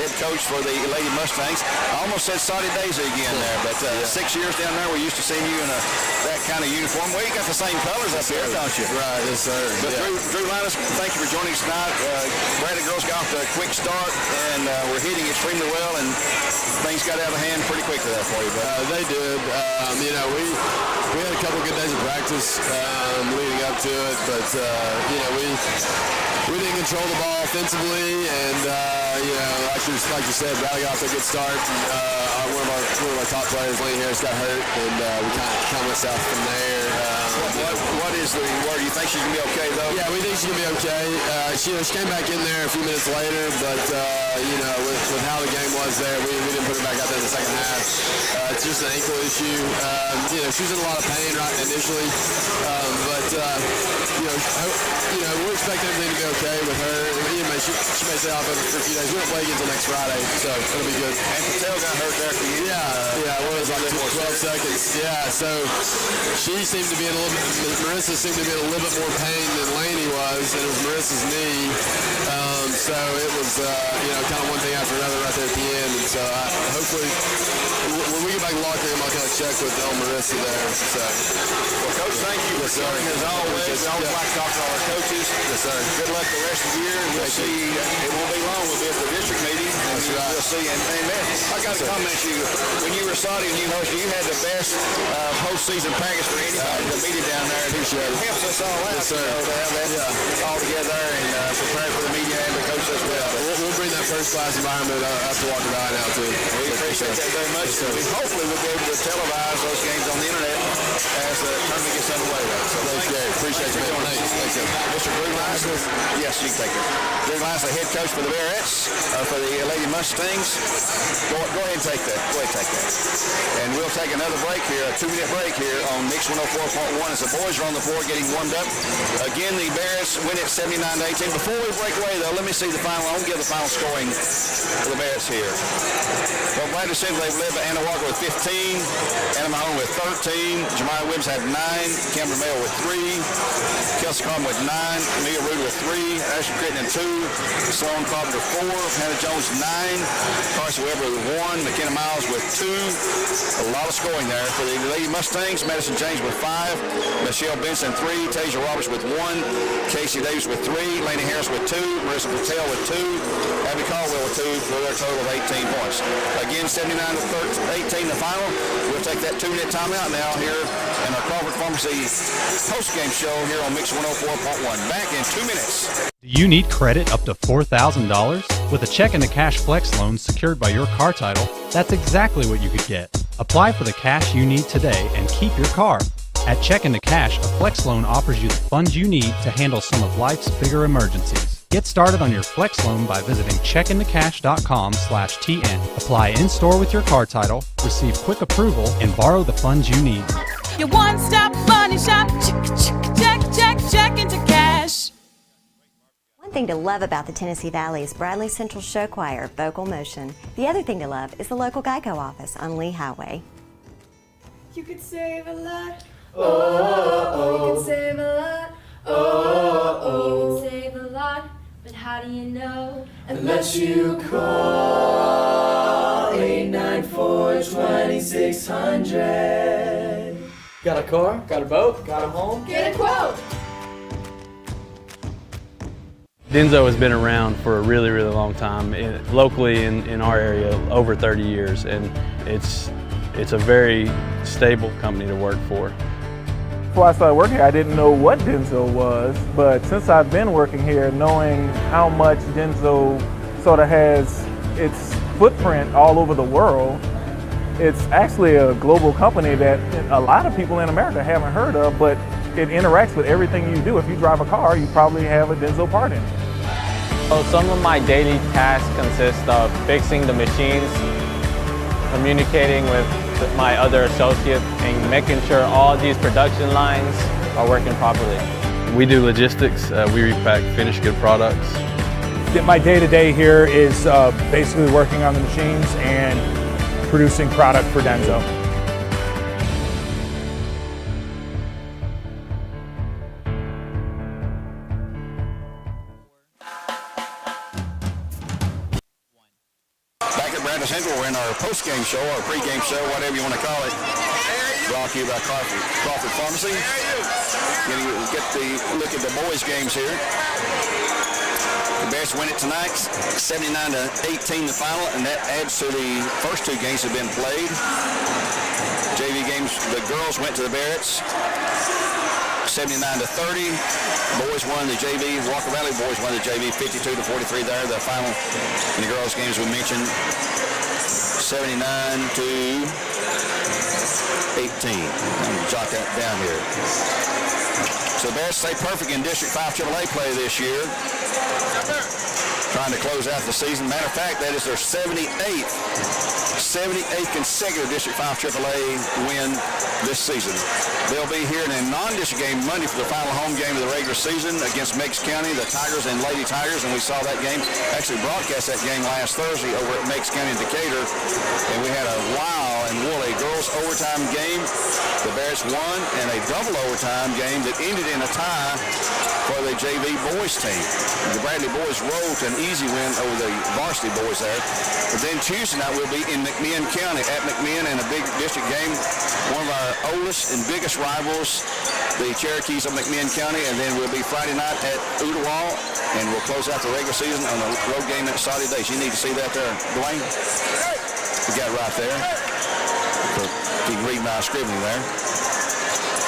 head coach for the Lady Mustangs. I almost said Saudi Daisy again there, but 6 years down there, we're used to seeing you in that kind of uniform. Well, you got the same colors up here, don't you? Right, yes, sir. But Drew Linus, thank you for joining us tonight. Bradley girls got off to a quick start, and we're hitting extremely well, and things got out of hand pretty quickly there for you. But they did. We had a couple good days of practice leading up to it, but we didn't control the ball offensively, and like you said, Bradley got off to a good start. One of our top players, Lane Harris, got hurt, and we kind of went south from there. What is the word? You think she's gonna be okay though? Yeah, we think she's gonna be okay. She came back in there a few minutes later, but with how the game was there, we didn't put her back out there in the second half. It's just an ankle issue. She was in a lot of pain initially, but we expect everything to be okay with her. She may stay off for a few days. We don't play again until next Friday, so it'll be good. And Patel got hurt there for you. Yeah, it was like 12 seconds. Yeah, so she seemed to be Marissa seemed to be in a little bit more pain than Laney was, and it was Marissa's knee. So it was, kind of one thing after another right there at the end. And so hopefully, when we get back to the locker room, I'll kind of check with Marissa there. So, well, Coach, thank you for coming as always. We always like to talk to all our coaches. Yes, sir. Good luck the rest of the year. We'll see. It won't be long. We'll be at the district meeting. That's right. We'll see. And man, I got to comment you. When you were Saudi and you hosted, you had the best postseason practice for anybody. The meeting down there. Appreciate it. Helps us all out. Yes, sir. To have that all together and prepare for the media and the coach as well. We'll bring that first class environment up to Walker Valley now too. We appreciate that very much. So hopefully we'll be able to televise those games on the internet as the tournament gets underway. So thanks, Gary. Appreciate you doing it. Thanks, Mr. Drew Linus. Yes, you can take it. Drew Linus, the head coach for the Bearettes, for the Lady Mustangs. Go ahead and take that. Go ahead and take that. And we'll take another break here, a 2-minute break here on Mix 104.1 as the boys are on the floor getting warmed up. Again, the Bearettes win it 79-18. Before we break away, though, let me see the final. I won't give the final scoring for the Bearettes here. Well, Bradley said they've led by Anna Walker with 15, Anna Mahone with 13, Jemiah Williams had 9, Cameron Mayo with 3, Kelsey Carmen with 9, Amelia Ruder with 3, Ashley Crittenden 2, Sloan Carpenter 4, Hannah Jones 9, Carson Weber with 1, McKenna Miles with 2. A lot of scoring there for the Lady Mustangs. Madison James with 5, Michelle Benson 3, Tasia Roberts with 1, Casey Davis with 3, Laney Harris with 2, Marissa Patel with 2, Abby Caldwell with 2 for their total of 18 points. Again, 79-18 the final. We'll take that 2-minute timeout now here in our Crawford Pharmacy post-game show here on Mix 104.1. Back in 2 minutes. Do you need credit up to $4,000? With a check and a cash flex loan secured by your car title, that's exactly what you could get. Apply for the cash you need today and keep your car. At Check into Cash, a flex loan offers you the funds you need to handle some of life's bigger emergencies. Get started on your flex loan by visiting checkintocash.com/TN. Apply in-store with your car title, receive quick approval, and borrow the funds you need. Your one-stop money shop, check into cash. One thing to love about the Tennessee Valley is Bradley Central Show Choir, Vocal Motion. The other thing to love is the local Geico office on Lee Highway. You could save a lot. Oh, you can save a lot. Oh, you can save a lot. But how do you know? Unless you call 894-2600. Got a car? Got a boat? Got a home? Get a quote. Denzo has been around for a really, really long time, locally in our area, over 30 years, and it's a very stable company to work for. Before I started working here, I didn't know what Denzo was, but since I've been working here, knowing how much Denzo sort of has its footprint all over the world, it's actually a global company that a lot of people in America haven't heard of, but it interacts with everything you do. If you drive a car, you probably have a Denzo part in it. So some of my daily tasks consist of fixing the machines, communicating with my other associates, and making sure all these production lines are working properly. We do logistics. We repack finished good products. My day-to-day here is basically working on the machines and producing product for Denzo. Bradley Central. We're in our post-game show, or pre-game show, whatever you want to call it. Brought to you by Crawford Pharmacy. Get the look at the boys' games here. The Bears win it tonight, 79-18 the final, and that adds to the first two games that have been played. JV games, the girls went to the Barretts, 79-30. Boys won the JV. Walker Valley boys won the JV 52-43 there. The final in the girls' games we mentioned, 79-18. I'm going to jot that down here. So the Bears stay perfect in District 5 AAA play this year. Trying to close out the season. Matter of fact, that is their 78th consecutive District 5 AAA win this season. They'll be here in a non-district game Monday for the final home game of the regular season against Meigs County, the Tigers and Lady Tigers, and we saw that game, actually broadcast that game last Thursday over at Meigs County in Decatur, and we had a wild and woolly girls overtime game. The Bears won, and a double overtime game that ended in a tie for the JV boys team. The Bradley boys rolled to an easy win over the varsity boys there. But then Tuesday night we'll be in McMinn County at McMinn in a big district game. One of our oldest and biggest rivals, the Cherokees of McMinn County, and then we'll be Friday night at Ooltewah, and we'll close out the regular season on the road game at Saudi Days. You need to see that there, Dwayne. You got it right there. You can read my scribbling there.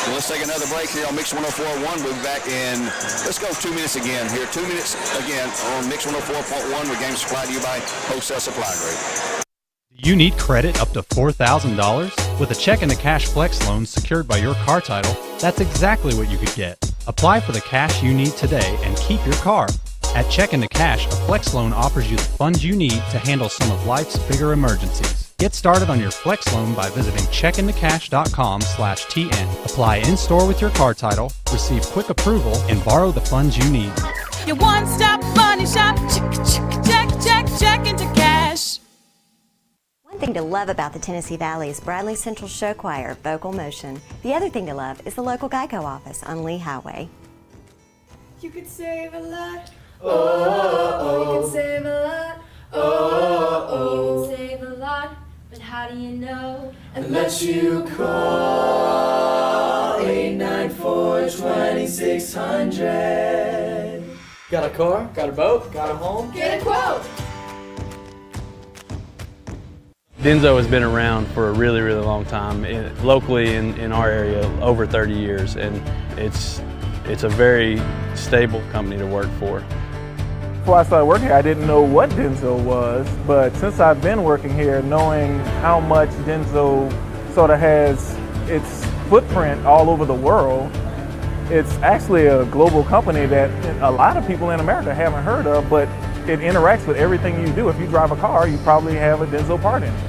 Well, let's take another break here on Mix 104.1. We'll be back in, let's go 2 minutes again here. 2 minutes again on Mix 104.1 with game supplied to you by Wholesale Supply Group. You need credit up to $4,000? With a check and a cash flex loan secured by your car title, that's exactly what you could get. Apply for the cash you need today and keep your car. At Check into Cash, a flex loan offers you the funds you need to handle some of life's bigger emergencies. Get started on your flex loan by visiting checkintocash.com/TN. Apply in-store with your car title, receive quick approval, and borrow the funds you need. Your one-stop money shop. Check into cash. One thing to love about the Tennessee Valley is Bradley Central Show Choir, Vocal Motion. The other thing to love is the local Geico office on Lee Highway. You could save a lot. You can save a lot. You can save a lot. But how do you know? Unless you call 894-2600. Got a car? Got a boat? Got a home? Get a quote. Denzo has been around for a really, really long time, locally in our area, over 30 years, and it's a very stable company to work for. Before I started working here, I didn't know what Denzo was, but since I've been working here, knowing how much Denzo sort of has its footprint all over the world, it's actually a global company that a lot of people in America haven't heard of, but it interacts with everything you do. If you drive a car, you probably have a Denzo part in it.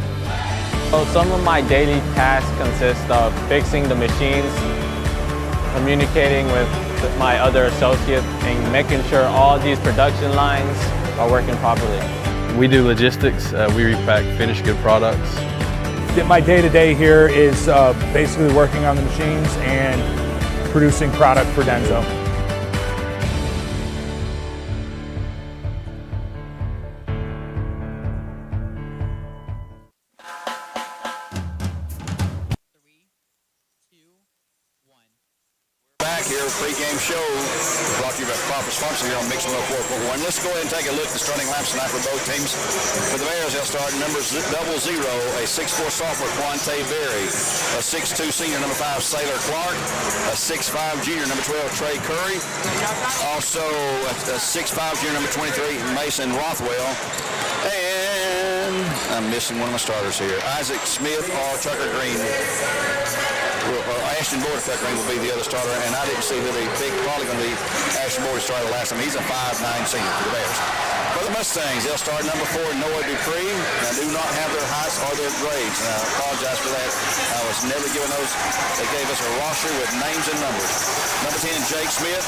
So some of my daily tasks consist of fixing the machines, communicating with my other associates, and making sure all these production lines are working properly. We do logistics. We repack finished good products. My day-to-day here is basically working on the machines and producing product for Denzo. Here, pregame show brought to you by Crawford Pharmacy here on Mix 104.1. Let's go ahead and take a look at the starting lineups tonight for both teams. For the Bears, they'll start numbers 00, a 6'4 sophomore, Quante Berry, a 6'2 senior, number 5, Sailor Clark, a 6'5 junior, number 12, Trey Curry, also a 6'5 junior, number 23, Mason Rothwell, and I'm missing one of my starters here, Isaac Smith or Tucker Green. Ashton Boyd will be the other starter, and I didn't see who the big, probably going to be Ashton Boyd started last time. He's a 5'9 senior for the Bears. For the Mustangs, they'll start number 4, Noah Dupree. Now, do not have their heights or their grades. And I apologize for that. I was never given those. They gave us a roster with names and numbers. Number 10, Jake Smith.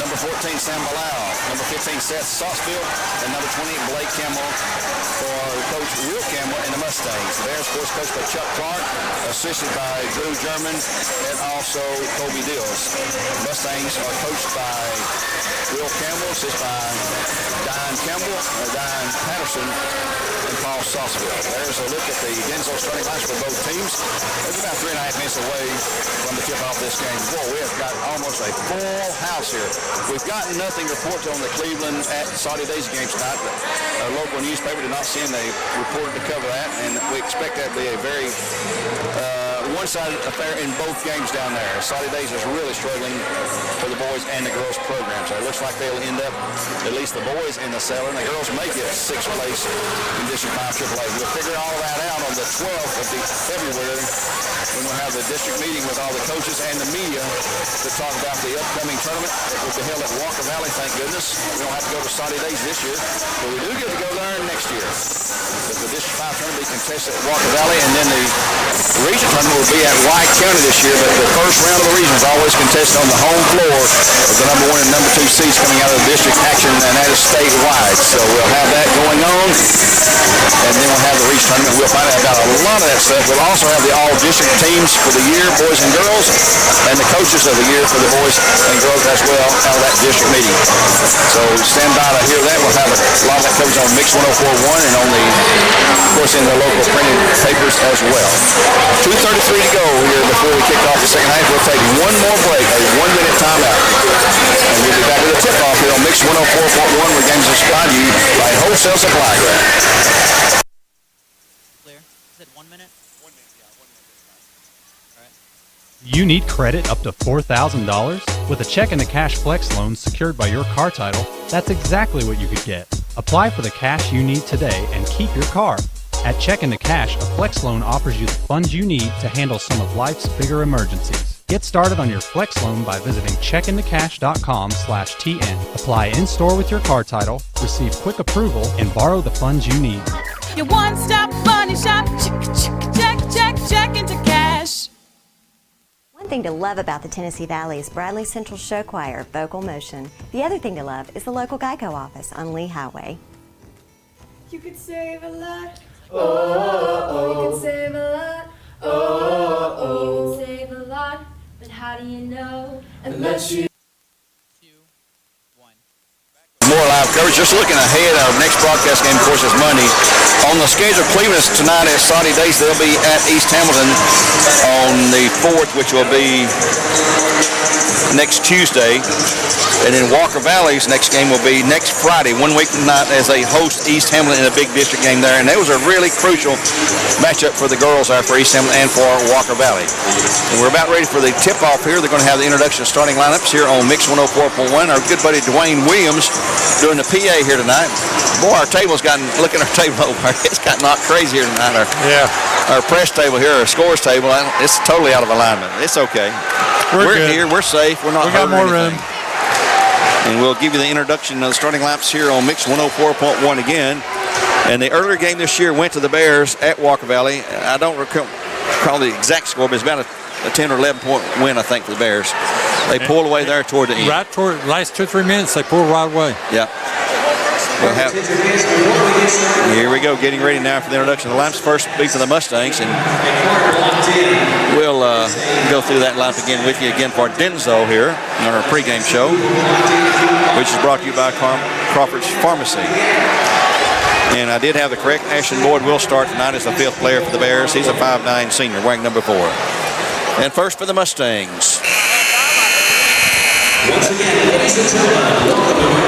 Number 14, Sam Bilal. Number 15, Seth Saucefield. And number 20, Blake Campbell for Coach Will Campbell and the Mustangs. The Bears, of course, coached by Chuck Clark, assisted by Drew German, and also Kobe Dills. Mustangs are coached by Will Campbell, assisted by Diane Patterson, and Paul Sauceville. There's a look at the Denzo starting lines for both teams. It's about 3.5 minutes away from the tip-off this game. Boy, we have got almost a full house here. We've got nothing to report on the Cleveland at Saudi Days game tonight, but our local newspaper did not send a reporter to cover that, and we expect that to be a very one-sided affair in both games down there. Saudi Days is really struggling for the boys and the girls program, so it looks like they'll end up, at least the boys, in the cellar, and the girls may get 6th place in District 5 AAA. We'll figure all that out on the 12th of February when we'll have the district meeting with all the coaches and the media to talk about the upcoming tournament that will be held at Walker Valley, thank goodness. We don't have to go to Saudi Days this year, but we do get to go there next year. But the District 5 tournament will be contested at Walker Valley, and then the region tournament will be at White County this year, but the first round of the region is always contested on the home floor of the number 1 and number 2 seeds coming out of the district action, and that is statewide. So we'll have that going on, and then we'll have the region tournament. We'll find out about a lot of that stuff. We'll also have the all-district teams for the year, boys and girls, and the coaches of the year for the boys and girls as well out of that district meeting. So stand by to hear that. We'll have a lot of that coverage on Mix 104.1 and on the, of course, in the local printed papers as well. 2:33 to go here before we kick off the second half. We'll take one more break, a 1-minute timeout. And we'll be back with a tip-off here on Mix 104.1 where games are supplied to you by Wholesale Supply Ground. Clear? Is it 1 minute? 1 minute, yeah, 1 minute. All right. You need credit up to $4,000? With a check and a cash flex loan secured by your car title, that's exactly what you could get. Apply for the cash you need today and keep your car. At Check into Cash, a flex loan offers you the funds you need to handle some of life's bigger emergencies. Get started on your flex loan by visiting checkintocash.com/TN. Apply in-store with your car title, receive quick approval, and borrow the funds you need. Your one-stop money shop. Check into cash. One thing to love about the Tennessee Valley is Bradley Central Show Choir, Vocal Motion. The other thing to love is the local Geico office on Lee Highway. You could save a lot. You can save a lot. You can save a lot. But how do you know? Unless you. More live coverage. Just looking ahead, our next broadcast game, of course, is Monday. On the schedule, Cleveland is tonight at Saudi Days. They'll be at East Hamilton on the 4th, which will be next Tuesday. And then Walker Valley's next game will be next Friday, 1 week from tonight, as they host East Hamilton in a big district game there. And that was a really crucial matchup for the girls there for East Hamilton and for Walker Valley. And we're about ready for the tip-off here. They're going to have the introduction of starting lineups here on Mix 104.1. Our good buddy Dwayne Williams doing the PA here tonight. Boy, our table's gotten, look at our table over. It's got knocked crazy here tonight. Our press table here, our scores table, it's totally out of alignment. It's okay. We're here. We're safe. We're not hurting anything. We got more room. And we'll give you the introduction of the starting laps here on Mix 104.1 again. And the earlier game this year went to the Bears at Walker Valley. I don't recall the exact score, but it's about a 10 or 11 point win, I think, for the Bears. They pulled away there toward the end. Right toward the last 2 or 3 minutes, they pulled right away. Yeah. We'll have, here we go, getting ready now for the introduction of the laps. First be for the Mustangs, and we'll go through that lap again with you again for Denzo here on our pregame show, which is brought to you by Crawford's Pharmacy. And I did have the correct. Ashton Boyd will start tonight as the 5th player for the Bears. He's a 5'9" senior, wearing number 4. And first for the Mustangs.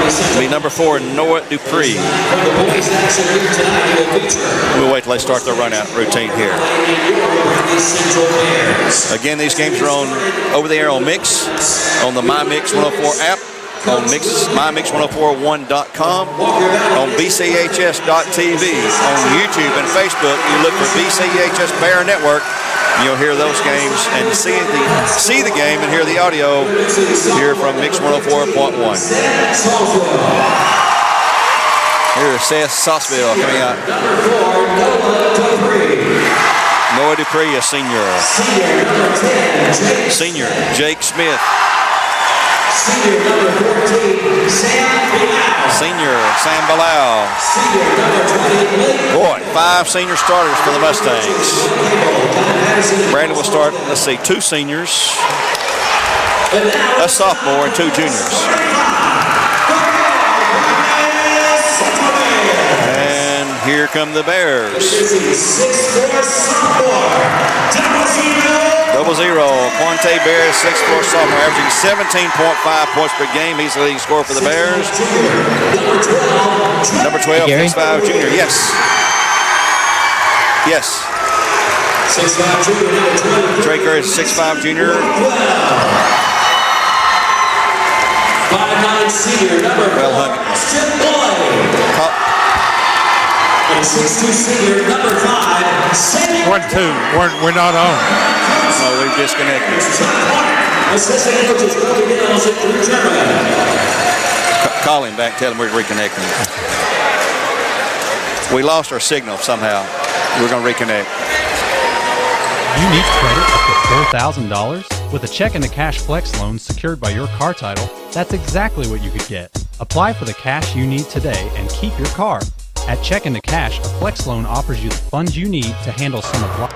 It'll be number 4, Noah Dupree. We'll wait till they start their run-out routine here. Again, these games are on over the air on Mix, on the MyMix 104 app, on MyMix1041.com, on BCHS.TV, on YouTube and Facebook. You look for BCHS Bear Network. You'll hear those games and see the game and hear the audio here from Mix 104.1. Here's Seth Sauceville coming out. Noah Dupree, a senior. Senior, Jake Smith. Senior number 14, Senior Sam Bilal. Senior number 20. Boy, 5 senior starters for the Mustangs. Brandon will start, let's see, 2 seniors, a sophomore, and 2 juniors. And here come the Bears. 6'4" sophomore, 0-0. Quante Bears, 6'4" sophomore, averaging 17.5 points per game. He's the leading scorer for the Bears. Number 12, 6'5" junior. Yes. Yes. 6'5" junior, number 12. Trey Curry, 6'5" junior. 5'9" senior, number 4, Austin Boyd. And 6'2" senior, number 5, Sammy. 1-2. We're not on. No, we're disconnected. Assistant coaches Bobby Mills and Drew German. Call him back, tell him we're reconnecting. We lost our signal somehow. We're going to reconnect. You need credit up to $4,000? With a check and a cash flex loan secured by your car title, that's exactly what you could get. Apply for the cash you need today and keep your car. At Check into Cash, a flex loan offers you the funds you need to handle some of life.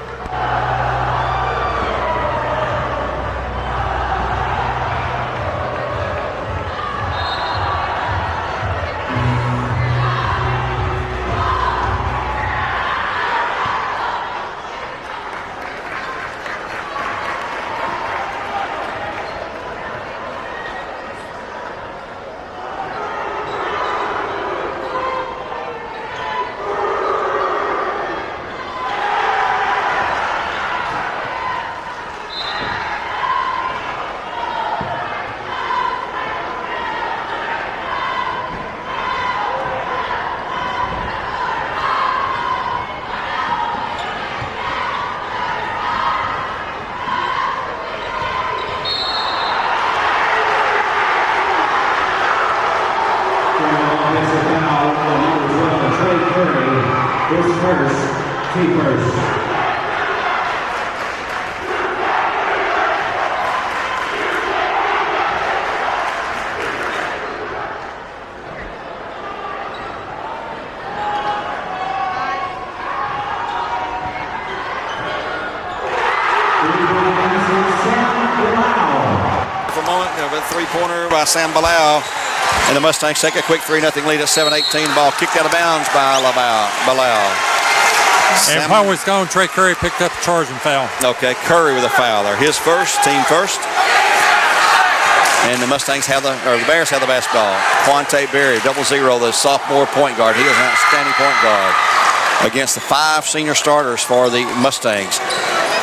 Three-pointer by Sam Bilal. And the Mustangs take a quick 3-0 lead at 7:18. Ball kicked out of bounds by Bilal. And while we're gone, Trey Curry picked up a charging foul. Okay, Curry with a foul there. His first, team first. And the the Bears have the basketball. Quante Berry, 0-0, the sophomore point guard. He is an outstanding point guard against the 5 senior starters for the Mustangs.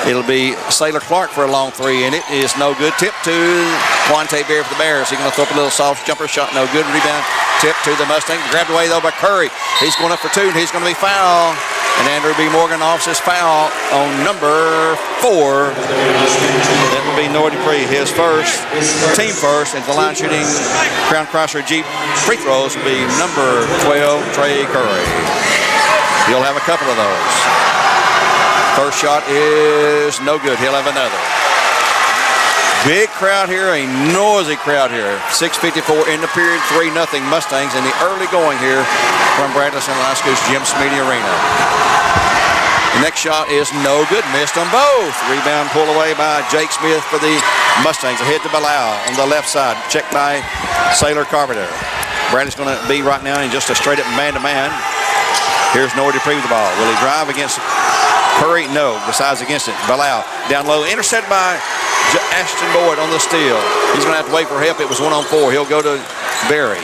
It'll be Saylor Clark for a long three, and it is no good. Tip to Quante Berry for the Bears. He's going to throw up a little soft jumper shot, no good. Rebound, tip to the Mustangs. Grabbed away, though, by Curry. He's going up for 2, and he's going to be fouled. And Andrew B. Morgan offs his foul on number 4. That will be Noah Dupree, his first, team first. And the line shooting Crown Crosser Jeep free throws will be number 12, Trey Curry. He'll have a couple of those. First shot is no good. He'll have another. Big crowd here, a noisy crowd here. 6:54 in the period, 3-0 Mustangs in the early going here from Bradley Central High School's Jim Smeedy Arena. The next shot is no good. Missed them both. Rebound pulled away by Jake Smith for the Mustangs. Ahead to Bilal on the left side. Checked by Saylor Carpenter. Bradley's going to be right now in just a straight-up man-to-man. Here's Noah Dupree with the ball. Will he drive against Curry? No. Decides against it. Bilal down low. Intercepted by Ashton Boyd on the steal. He's going to have to wait for help. It was 1-on-4. He'll go to Berry.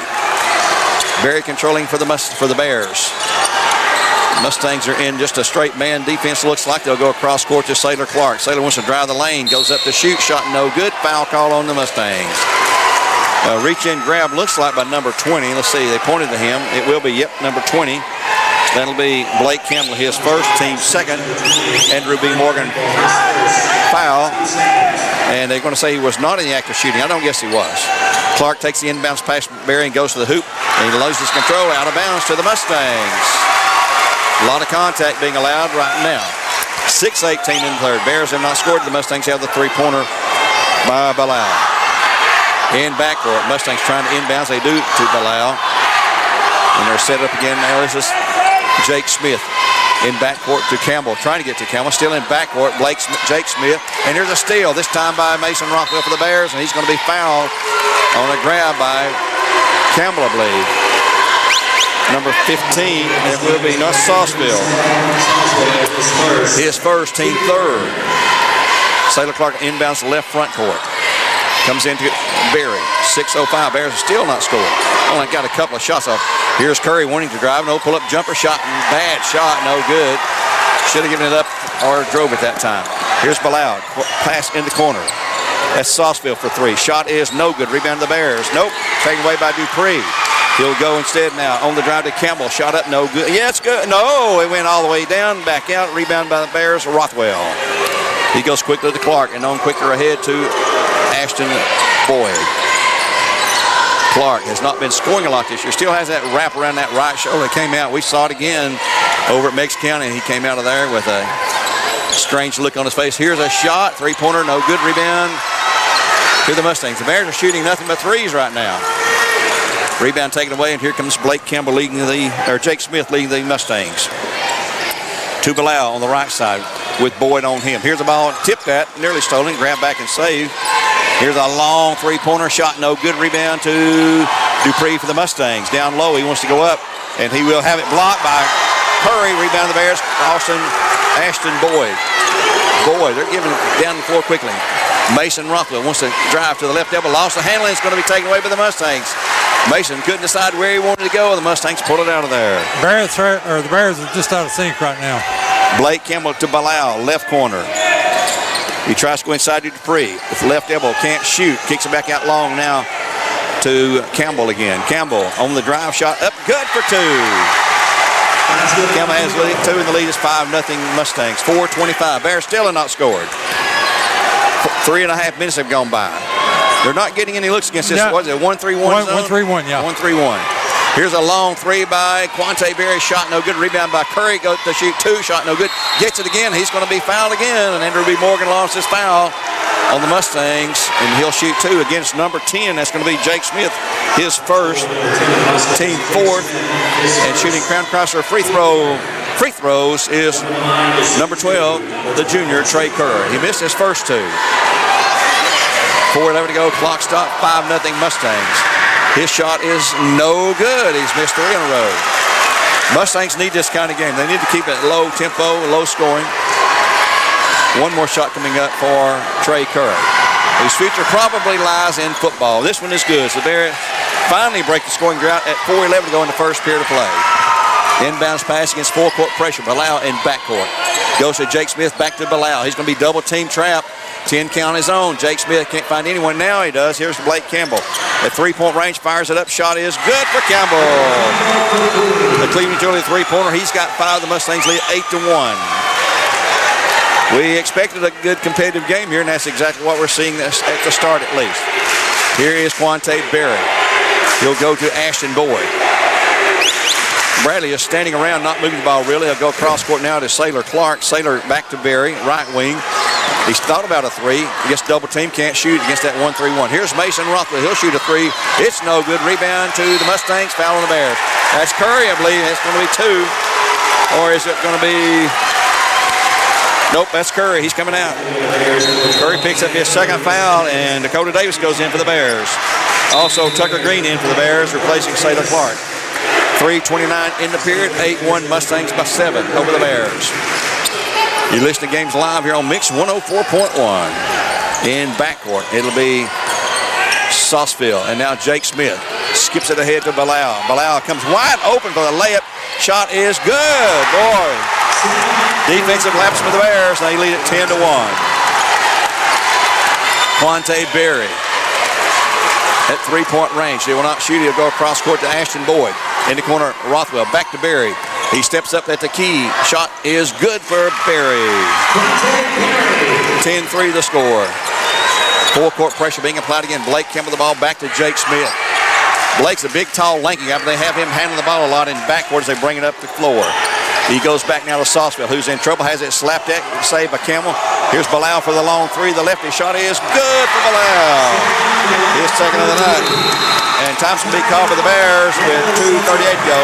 Berry controlling for the Bears. Mustangs are in just a straight man defense. Looks like they'll go across court to Saylor Clark. Saylor wants to drive the lane. Goes up to shoot. Shot no good. Foul call on the Mustangs. Reach in grab looks like by number 20. Let's see. They pointed to him. It will be, yep, number 20. That'll be Blake Campbell, his first, team second. Andrew B. Morgan, foul. And they're going to say he was not in the act of shooting. I don't guess he was. Clark takes the inbounds past Berry and goes to the hoop. And he loses control, out of bounds to the Mustangs. A lot of contact being allowed right now. 6:18 in the third. Bears have not scored. The Mustangs have the three-pointer by Bilal. In backcourt, Mustangs trying to inbounds. They do to Bilal. And they're set up again. Now this is Jake Smith in backcourt to Campbell, trying to get to Campbell, still in backcourt, Jake Smith, and here's a steal, this time by Mason Rockwell for the Bears, and he's going to be fouled on a grab by Campbell, I believe. number 15, it will be North Sauceville. His first, team third. Sailor Clark inbounds left front court. Comes into Berry. 6:05. Bears are still not scored. Only got a couple of shots off. Here's Curry wanting to drive. No pull-up jumper shot. Bad shot. No good. Should have given it up or drove it that time. Here's Bilal. Pass in the corner. That's Sauceville for three. Shot is no good. Rebound to the Bears. Nope. Taken away by Dupree. He'll go instead now on the drive to Campbell. Shot up. No good. Yeah, it's good. No, it went all the way down. Back out. Rebound by the Bears. Rothwell. He goes quickly to Clark and on quicker ahead to Ashton Boyd. Clark has not been scoring a lot this year. Still has that wrap around that right shoulder. It came out. We saw it again over at Meigs County. He came out of there with a strange look on his face. Here's a shot. Three-pointer. No good. Rebound to the Mustangs. The Bears are shooting nothing but threes right now. Rebound taken away, and here comes Blake Campbell Jake Smith leading the Mustangs. To Bilal on the right side with Boyd on him. Here's the ball, tipped that, nearly stolen, grab back and save. Here's a long three-pointer shot, no good. Rebound to Dupree for the Mustangs. Down low, he wants to go up, and he will have it blocked by Curry. Rebound to the Bears, Ashton Boyd. Boyd, they're giving it down the floor quickly. Mason Rothwell wants to drive to the left elbow. Lost the handling, it's going to be taken away by the Mustangs. Mason couldn't decide where he wanted to go. The Mustangs pulled it out of there. The Bears are just out of sync right now. Blake Campbell to Bilal, left corner. He tries to go inside to Dupree. With left elbow, can't shoot. Kicks it back out long now to Campbell again. Campbell on the drive shot, up good for two. Campbell has two in the lead. It's 5-0 Mustangs. 4:25. Bears still have not scored. 3.5 minutes have gone by. They're not getting any looks against this. No. What is it, 1-3-1 zone? 1-3-1, yeah. 1-3-1. Here's a long three by Quante Berry. Shot no good. Rebound by Curry. Goes to shoot two. Shot no good. Gets it again. He's going to be fouled again. And Andrew B. Morgan lost his foul on the Mustangs. And he'll shoot two against number 10. That's going to be Jake Smith. His first. Team fourth. And shooting Crown Crosser free throws is number 12, the junior, Trey Kerr. He missed his first two. 4:11 to go. Clock stop. 5-0 Mustangs. His shot is no good. He's missed three in a row. Mustangs need this kind of game. They need to keep it low tempo, low scoring. One more shot coming up for Trey Kerr, whose future probably lies in football. This one is good. So they finally break the scoring drought at 4:11 to go in the first period of play. Inbounds pass against full court pressure. Bilal in backcourt. Goes to Jake Smith, back to Bilal. He's going to be double team trap. 10 count his own. Jake Smith can't find anyone. Now he does. Here's Blake Campbell. At three-point range, fires it up. Shot is good for Campbell. The Cleveland Julie three-pointer. He's got 5. The Mustangs lead 8-1. We expected a good competitive game here, and that's exactly what we're seeing at the start at least. Here is Quante Berry. He'll go to Ashton Boyd. Bradley is standing around, not moving the ball really. He'll go across court now to Sailor Clark. Sailor back to Berry, right wing. He's thought about a three. He gets double team, can't shoot against that 1-3-1. Here's Mason Rothwell. He'll shoot a three. It's no good. Rebound to the Mustangs, foul on the Bears. That's Curry, I believe. It's going to be 2. Or is it going to be... Nope, that's Curry. He's coming out. Curry picks up his second foul, and Dakota Davis goes in for the Bears. Also, Tucker Green in for the Bears, replacing Sailor Clark. 3:29 in the period. 8-1 Mustangs by 7 over the Bears. You listen to games live here on Mix 104.1. In backcourt, it'll be Sauceville. And now Jake Smith skips it ahead to Bilal. Bilal comes wide open for the layup. Shot is good. Boy. Defensive lapse for the Bears. They lead it 10-1. Quante Berry at three-point range. They will not shoot. He'll go across court to Ashton Boyd. In the corner, Rothwell back to Berry. He steps up at the key. Shot is good for Berry. 10-3 the score. Full court pressure being applied again. Blake Campbell the ball back to Jake Smith. Blake's a big, tall, lanky guy, but they have him handling the ball a lot in backcourt as they bring it up the floor. He goes back now to Sauceville, who's in trouble. Has it slapped at, saved by Campbell. Here's Bilal for the long three. The lefty shot is good for Bilal. His second of the night. And time's going to be called for the Bears with 2:38 to go.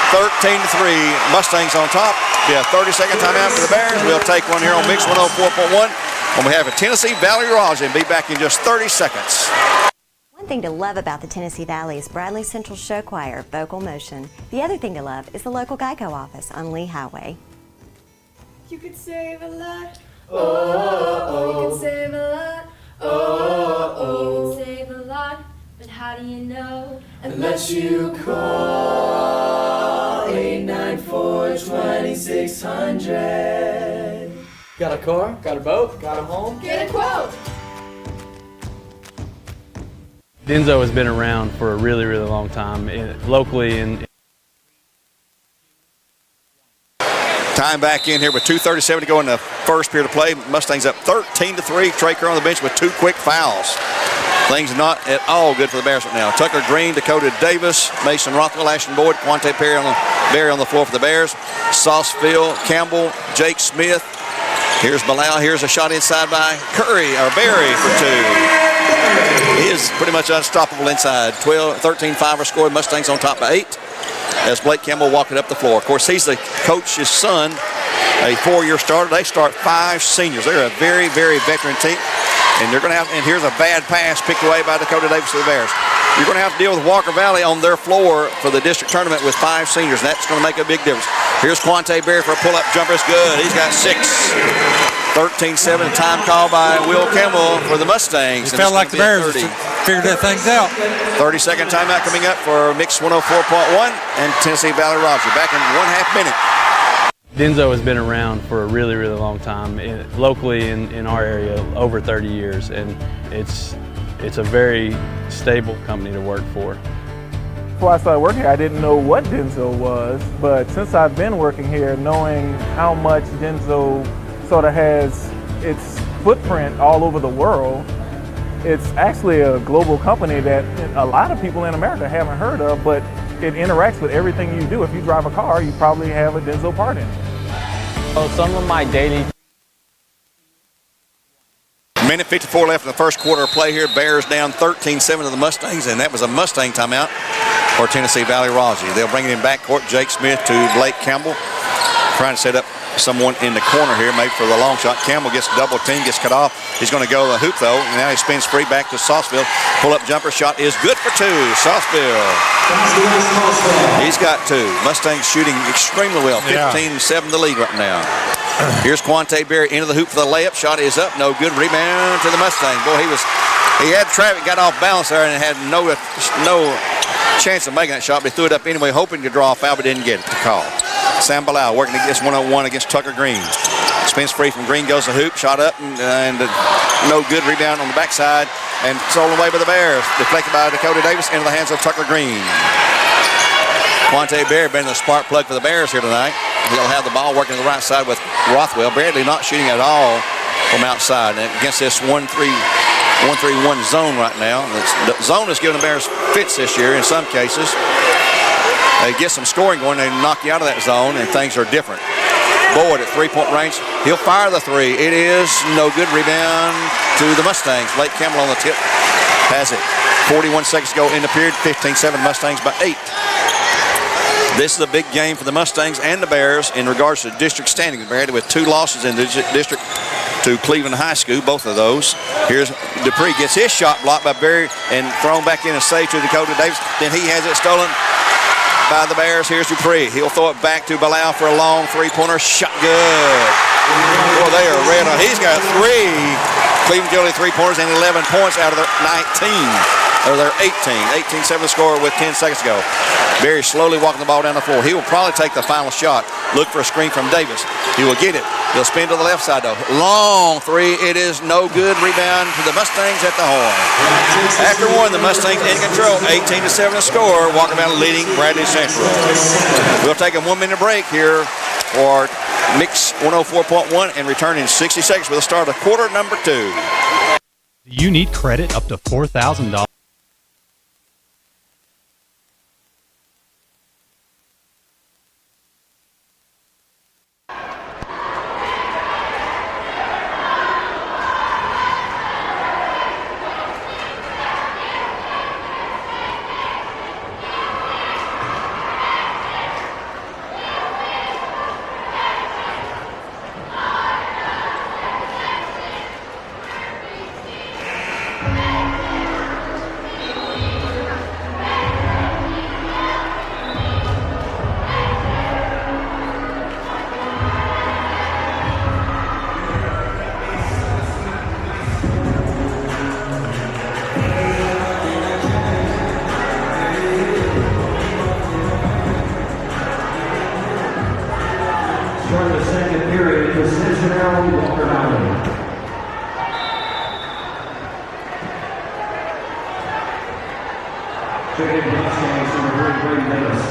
13-3. Mustangs on top. Be a 30-second timeout for the Bears. We'll take one here on Mix 104.1 when we have a Tennessee Valley Raj and be back in just 30 seconds. One thing to love about the Tennessee Valley is Bradley Central Show Choir, vocal motion. The other thing to love is the local Geico office on Lee Highway. You could save a lot. You can save a lot. You can save a lot. But how do you know? Unless you call 894-2600. Got a car? Got a boat? Got a home? Get a quote. Denzo has been around for a really, really long time, locally and Time back in here with 2:37 to go in the first period of play. Mustangs up 13-3. Trey Kerr on the bench with 2 quick fouls. Things not at all good for the Bears right now. Tucker Green, Dakota Davis, Mason Rothwell, Ashton Boyd, Quante Berry on the floor for the Bears. Sauceville, Campbell, Jake Smith. Here's Bilal. Here's a shot inside by Berry for 2. He is pretty much unstoppable inside. 13-5 are scored. Mustangs on top by 8. As Blake Campbell walking up the floor. Of course, he's the coach's son, a 4-year starter. They start 5 seniors. They're a very, very veteran team. And they're going to have, and here's a bad pass picked away by Dakota Davis to the Bears. You're going to have to deal with Walker Valley on their floor for the district tournament with 5 seniors, and that's going to make a big difference. Here's Quante Berry for a pull-up jumper. It's good. He's got 6. 13-7, time call by Will Campbell for the Mustangs. It felt like the Bears figured that things out. 30-second timeout coming up for Mix 104.1 and Tennessee Valley Roger. Back in 1/2 minute. Denzo has been around for a really, really long time, locally in our area, over 30 years, and it's a very stable company to work for. Before I started working here, I didn't know what Denzo was, but since I've been working here, knowing how much Denzo sort of has its footprint all over the world, it's actually a global company that a lot of people in America haven't heard of, but it interacts with everything you do. If you drive a car, you probably have a Denzo part in it. So some of my daily... Minute 54 left in the first quarter of play here. Bears down 13-7 to the Mustangs, and that was a Mustang timeout for Tennessee Valley Raji. They'll bring it in backcourt. Jake Smith to Blake Campbell, trying to set up someone in the corner here, maybe for the long shot. Campbell gets double team, gets cut off. He's going to go to the hoop though, and now he spins free back to Sauceville. Pull-up jumper shot is good for 2. Sauceville. He's got 2. Mustangs shooting extremely well. 15-7 the lead right now. Here's Quante Berry into the hoop for the layup. Shot is up, no good. Rebound to the Mustangs. Boy, he had traffic, got off balance there, and had no chance of making that shot, but he threw it up anyway, hoping to draw a foul, but didn't get it to call. Sam Bilal working against 1-on-1 against Tucker Green. Spins free from Green, goes to hoop, shot up, and no good. Rebound on the backside, and stolen away by the Bears. Deflected by Dakota Davis into the hands of Tucker Green. Quante Berry been the spark plug for the Bears here tonight. He'll have the ball working to the right side with Rothwell. Bradley not shooting at all from outside. And against this 1-3-1 zone right now. The zone has given the Bears fits this year in some cases. They get some scoring going, they knock you out of that zone, and things are different. Boyd at 3-point range. He'll fire the 3. It is no good. Rebound to the Mustangs. Blake Campbell on the tip. Has it. 41 seconds to go in the period. 15-7 Mustangs by 8. This is a big game for the Mustangs and the Bears in regards to district standings. Bears with 2 losses in the district to Cleveland High School, both of those. Here's Dupree, gets his shot blocked by Berry and thrown back in and saved to Dakota Davis. Then he has it stolen by the Bears. Here's Dupree. He'll throw it back to Bilal for a long 3-pointer. Shot good. Boy, they are red on. He's got 3 Cleveland Guilty 3-pointers and 11 points out of their 19. Or their 18-7 score with 10 seconds to go. Berry slowly walking the ball down the floor. He will probably take the final shot. Look for a screen from Davis. He will get it. He'll spin to the left side though. Long 3. It is no good. Rebound to the Mustangs at the horn. After 1, the Mustangs in control. 18-7 to score. Walker Valley leading Bradley Central. We'll take a 1-minute break here for Mix 104.1 and return in 60 seconds with the start of quarter number 2. Do you need credit up to $4,000? Start the second period for Cincinnati, Walker Valley. Chicken Mustangs number 3, Brady Davis.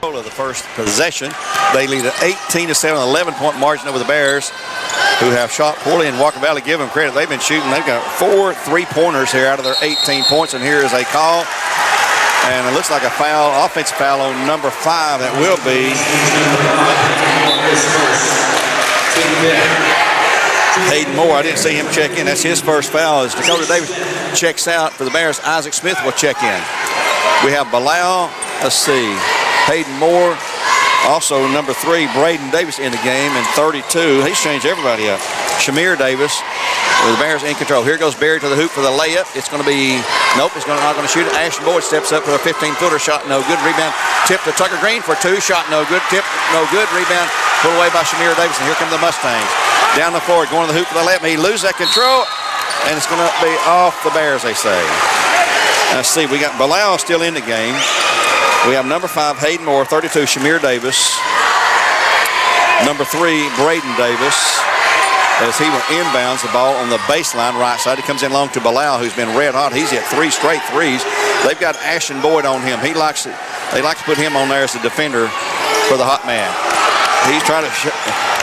Of the first possession, they lead an 18-7, 11-point margin over the Bears, who have shot poorly. And Walker Valley, give them credit, they've been shooting. They've got 4 3-pointers here out of their 18 points, and here is a call. And it looks like a foul, offensive foul on number 5. That will be Hayden Moore. I didn't see him check in. That's his first foul. As Dakota Davis checks out for the Bears, Isaac Smith will check in. We have Bilal, let's see, Hayden Moore, also number 3, Braden Davis in the game, and 32. He's changed everybody up. Shamir Davis, with the Bears in control. Here goes Barry to the hoop for the layup. It's going to be, nope, he's not going to shoot it. Ashton Boyd steps up for a 15-footer, shot no good. Rebound, tip to Tucker Green for 2, shot no good. Tip, no good. Rebound, pulled away by Shamir Davis, and here come the Mustangs. Down the floor, going to the hoop for the layup. He loses that control, and it's going to be off the Bears, they say. Let's see, we got Bilal still in the game. We have number 5, Hayden Moore, 32, Shamir Davis. Number 3, Braden Davis, as he will inbounds the ball on the baseline right side. It comes in long to Bilal, who's been red hot. He's hit 3 straight threes. They've got Ashton Boyd on him. They like to put him on there as the defender for the hot man. He's trying to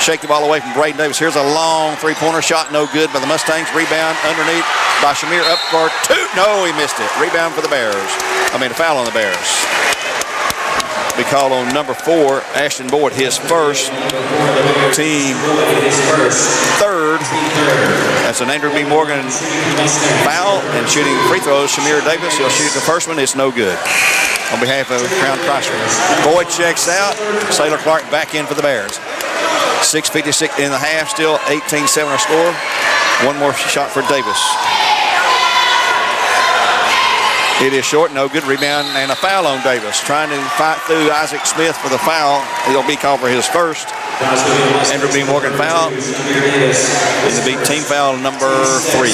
shake the ball away from Braden Davis. Here's a long 3-pointer shot, no good by the Mustangs. Rebound underneath by Shamir, up for 2. No, he missed it. Rebound for the Bears. A foul on the Bears. Be called on number 4, Ashton Boyd, his first, team third. That's an Andrew B. Morgan foul, and shooting free throws, Shamir Davis. He'll shoot the first one. It's no good. On behalf of Crown Chrysler, Boyd checks out. Sailor Clark back in for the Bears. 6:56 in the half, still 18-7 our score. One more shot for Davis. It is short, no good. Rebound and a foul on Davis. Trying to fight through Isaac Smith for the foul. It'll be called for his first. Andrew B. Morgan foul. It'll be team foul number 3.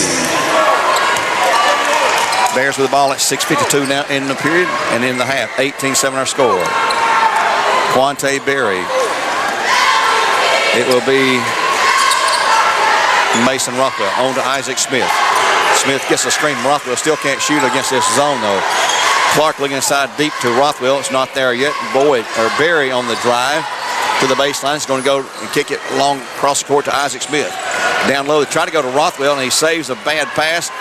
Bears with the ball at 6:52 now in the period and in the half. 18-7 our score. Quante Berry. It will be Mason Rothwell on to Isaac Smith. Smith gets a screen. Rothwell still can't shoot against this zone, though. Clark looking inside deep to Rothwell. It's not there yet. Berry on the drive to the baseline. He's going to go and kick it long across the court to Isaac Smith. Down low, they try to go to Rothwell, and he saves a bad pass.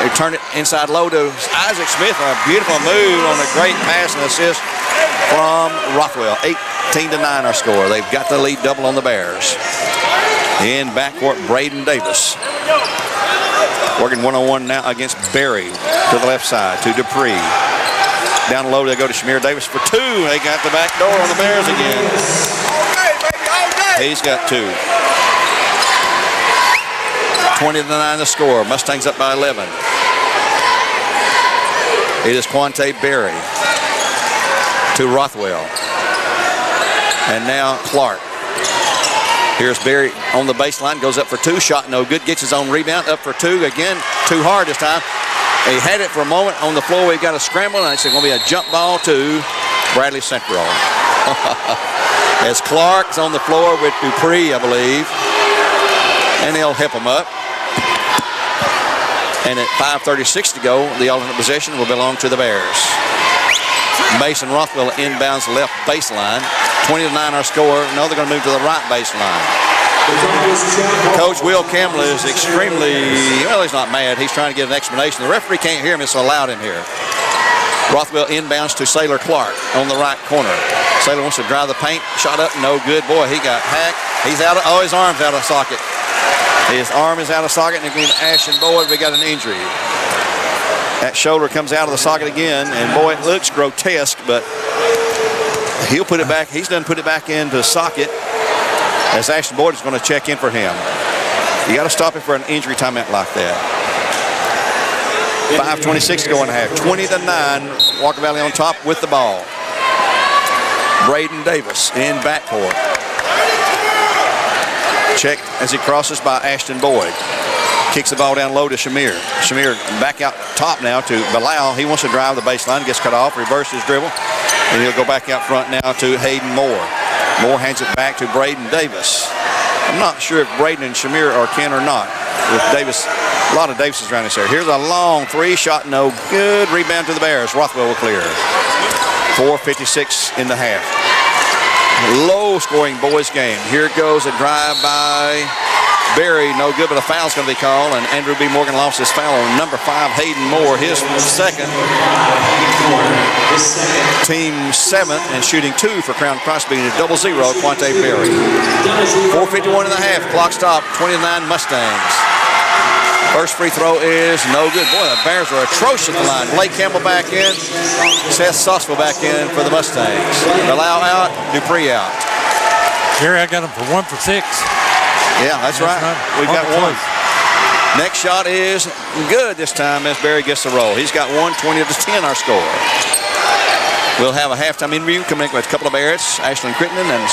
They turn it inside low to Isaac Smith. A beautiful move on a great pass and assist from Rothwell. 18-9 our score. They've got the lead double on the Bears. In backcourt, Braden Davis. Working one-on-one now against Berry to the left side, to Dupree. Down low, they go to Shamir Davis for 2. They got the back door on the Bears again. He's got 2. 20-9 the score. Mustangs up by 11. It is Quante Berry to Rothwell. And now Clark. Here's Berry on the baseline, goes up for 2, shot no good, gets his own rebound, up for 2, again, too hard this time. He had it for a moment on the floor. We've got a scramble, and it's going to be a jump ball to Bradley Central. As Clark's on the floor with Dupree, I believe, and they'll help him up. And at 5:36 to go, the alternate possession will belong to the Bears. Mason Rothwell inbounds left baseline. 20-9 our score. No, they're going to move to the right baseline. Coach Will Campbell is extremely, well, he's not mad. He's trying to get an explanation. The referee can't hear him. It's so loud in here. Rothwell inbounds to Sailor Clark on the right corner. Sailor wants to drive the paint. Shot up, no good. Boy, he got hacked. He's out of, oh, his arm's out of socket. His arm is out of socket, and again, Ashton Boyd, we got an injury. That shoulder comes out of the socket again, and boy, it looks grotesque, but he'll put it back. He's done put it back into socket as Ashton Boyd is going to check in for him. You got to stop him for an injury timeout like that. 5:26 to go in the half. 20-9. Walker Valley on top with the ball. Braden Davis in backcourt. Check as he crosses by Ashton Boyd. Kicks the ball down low to Shamir. Shamir back out top now to Bilal. He wants to drive the baseline, gets cut off, reverses his dribble, and he'll go back out front now to Hayden Moore. Moore hands it back to Braden Davis. I'm not sure if Braden and Shamir are kin or not. With Davis, a lot of Davises around this area. Here's a long three shot, no good. Rebound to the Bears. Rothwell will clear. 4:56 in the half. Low-scoring boys game. Here goes a drive by Berry, no good, but a foul's going to be called, and Andrew B. Morgan lost his foul on number 5, Hayden Moore, his second. Team 7 and shooting 2 for Crown Cross, being a 0-0, Quante Berry. 4:51 in the half, clock stop, 29 Mustangs. First free throw is no good. Boy, the Bears are atrocious at the line. Blake Campbell back in, Seth Sossville back in for the Mustangs. Bilal out, Dupree out. Gary, I got him for 1 for 6. Yeah, that's right. We've got one. Next shot is good this time as Barry gets the roll. He's got 1:20-10 our score. We'll have a halftime interview coming with a couple of Barretts, Ashlyn Crittenden and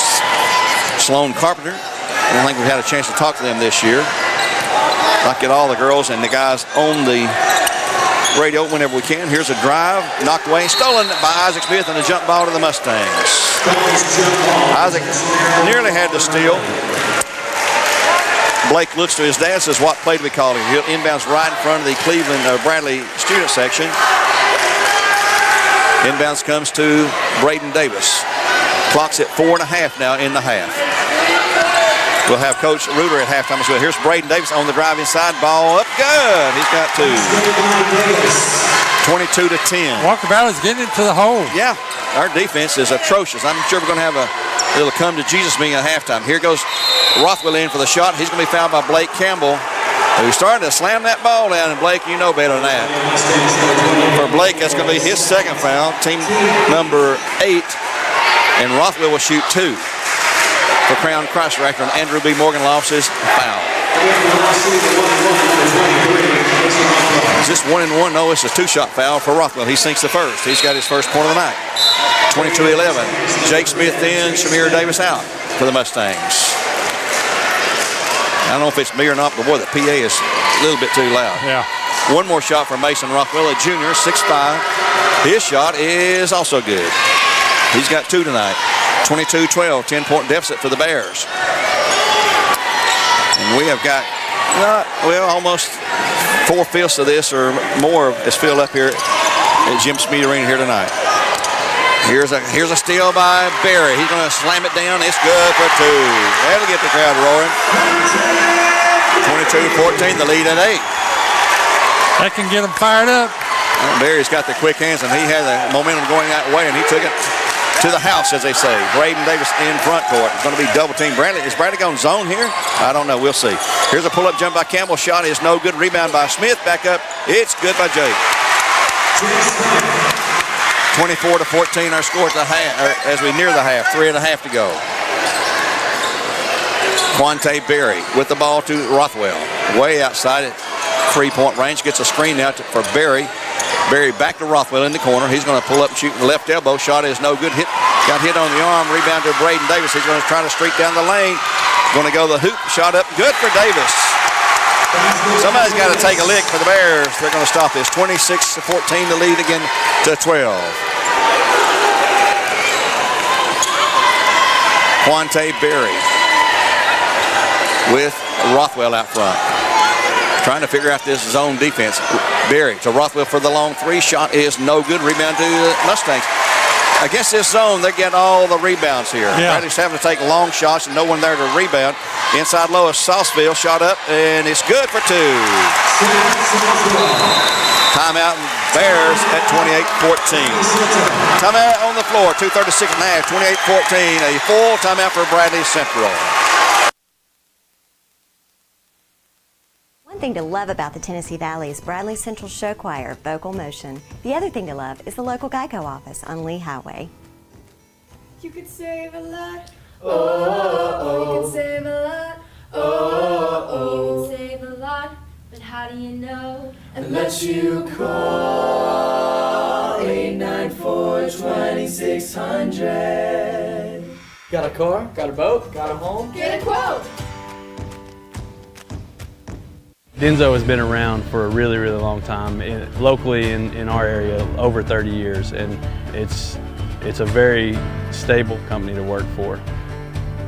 Sloan Carpenter. I don't think we've had a chance to talk to them this year. I'd like to get all the girls and the guys on the radio whenever we can. Here's a drive, knocked away, stolen by Isaac Smith, and a jump ball to the Mustangs. Isaac nearly had the steal. Blake looks to his dad, says, what play do we call it? He'll inbounds right in front of the Cleveland Bradley student section. Inbounds comes to Braden Davis. Clock's at 4.5 now in the half. We'll have Coach Reuter at halftime as well. Here's Braden Davis on the drive inside, ball up good. He's got 2. 22-10. Walker Valley's getting into the hole. Yeah, our defense is atrocious. I'm sure we're going to have a little come to Jesus meeting at halftime. Here goes Rothwell in for the shot. He's going to be fouled by Blake Campbell, who's starting to slam that ball down. And Blake, you know better than that. For Blake, that's going to be his second foul, team number 8. And Rothwell will shoot 2 for Crown Cross Reactor, and Andrew B. Morgan lost his foul. Is this 1-1? No, it's a 2-shot foul for Rothwell. He sinks the first. He's got his first point of the night. 22-11. Jake Smith in, Shamir Davis out for the Mustangs. I don't know if it's me or not, but boy, the PA is a little bit too loud. Yeah. One more shot for Mason Rothwell, a junior, 6'5". His shot is also good. He's got 2 tonight. 22-12, 10-point deficit for the Bears. And we have got, almost 4/5 of this or more is filled up here at Jim Smead Arena here tonight. Here's a steal by Berry. He's going to slam it down. It's good for 2. That'll get the crowd roaring. 22-14, the lead at 8. That can get them fired up. And Berry's got the quick hands, and he had the momentum going that way, and he took it to the house, as they say. Braden Davis in front court. It's going to be double team. Is Bradley going zone here? I don't know. We'll see. Here's a pull-up jump by Campbell. Shot is no good. Rebound by Smith. Back up. It's good by Jake. 24-14 our score at the half, as we near the half. 3.5 to go. Quante Berry with the ball to Rothwell. Way outside at 3-point range. Gets a screen now for Berry. Berry back to Rothwell in the corner. He's going to pull up and shoot the left elbow. Shot is no good. Got hit on the arm. Rebound to Braden Davis. He's going to try to streak down the lane. Going to go the hoop. Shot up. Good for Davis. Somebody's got to take a lick for the Bears. They're going to stop this. 26-14 to lead again to 12. Quante Berry with Rothwell out front. Trying to figure out this zone defense. Berry to Rothwell for the long 3. Shot is no good. Rebound to the Mustangs. Against this zone, they get all the rebounds here. Yeah. Bradley's having to take long shots and no one there to rebound. Inside low is Sossville. Shot up, and it's good for 2. Timeout, Bears at 28-14. Timeout on the floor, 2:36 and a half, 28-14. A full timeout for Bradley Central. One thing to love about the Tennessee Valley is Bradley Central Show Choir, Vocal Motion. The other thing to love is the local Geico office on Lee Highway. You could save a lot. You can save a lot. You can save a lot. But how do you know? Unless you call 894-2600. Got a car? Got a boat? Got a home? Get a quote. Denzo has been around for a really, really long time, locally in our area, over 30 years, and it's a very stable company to work for.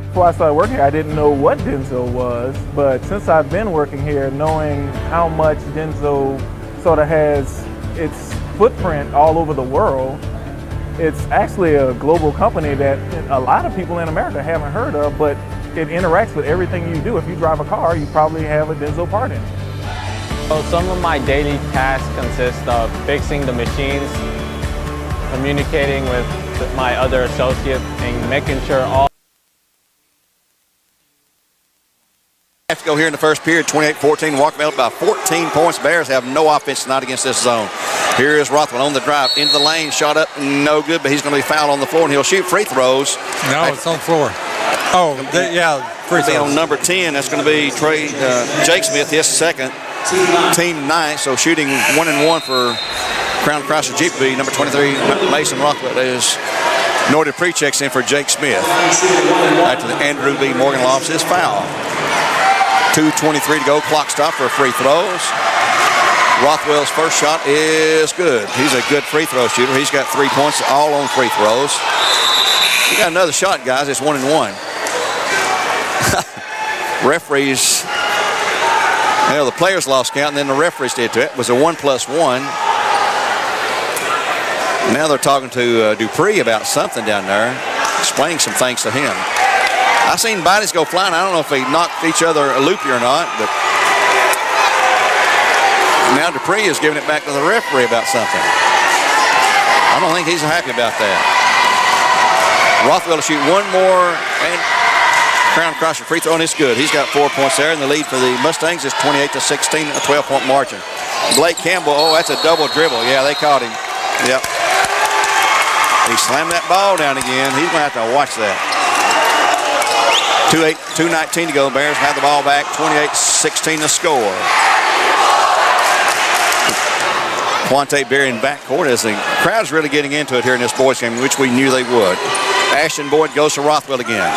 Before I started working here, I didn't know what Denzo was, but since I've been working here, knowing how much Denzo sort of has its footprint all over the world, it's actually a global company that a lot of people in America haven't heard of, but it interacts with everything you do. If you drive a car, you probably have a Denzo part in it. So some of my daily tasks consist of fixing the machines, communicating with my other associates, and making sure all have to go here in the first period, 28-14, Walkerville by 14 points. Bears have no offense tonight against this zone. Here is Rothwell on the drive, into the lane, shot up, no good, but he's going to be fouled on the floor, and he'll shoot free throws. No, it's on the floor. Oh, yeah, free throws. On number 10, that's going to be Jake Smith, his second, team 9, so shooting 1-1 for Crown Cross Jeep B. Number 23, Mason Rothwell is Nordy pre-checks in for Jake Smith. After the Andrew B. Morgan lost his foul. 2:23 to go, clock stop for free throws. Rothwell's first shot is good. He's a good free throw shooter. He's got 3 points all on free throws. He got another shot, guys. It's 1-1. Referees, the players lost count, and then the referees did too. It was a 1+1. Now they're talking to Dupree about something down there, explaining some things to him. I seen bodies go flying. I don't know if they knocked each other a loopy or not, but now Dupree is giving it back to the referee about something. I don't think he's happy about that. Rothwell to shoot one more, and Crown Crosser free throw, and it's good. He's got 4 points there, and the lead for the Mustangs is 28-16, a 12-point margin. Blake Campbell, that's a double dribble. Yeah, they caught him. Yep. He slammed that ball down again. He's going to have to watch that. 2:19 to go. Bears have the ball back. 28-16 to score. Quante Berry in backcourt as the crowd's really getting into it here in this boys game, which we knew they would. Ashton Boyd goes to Rothwell again.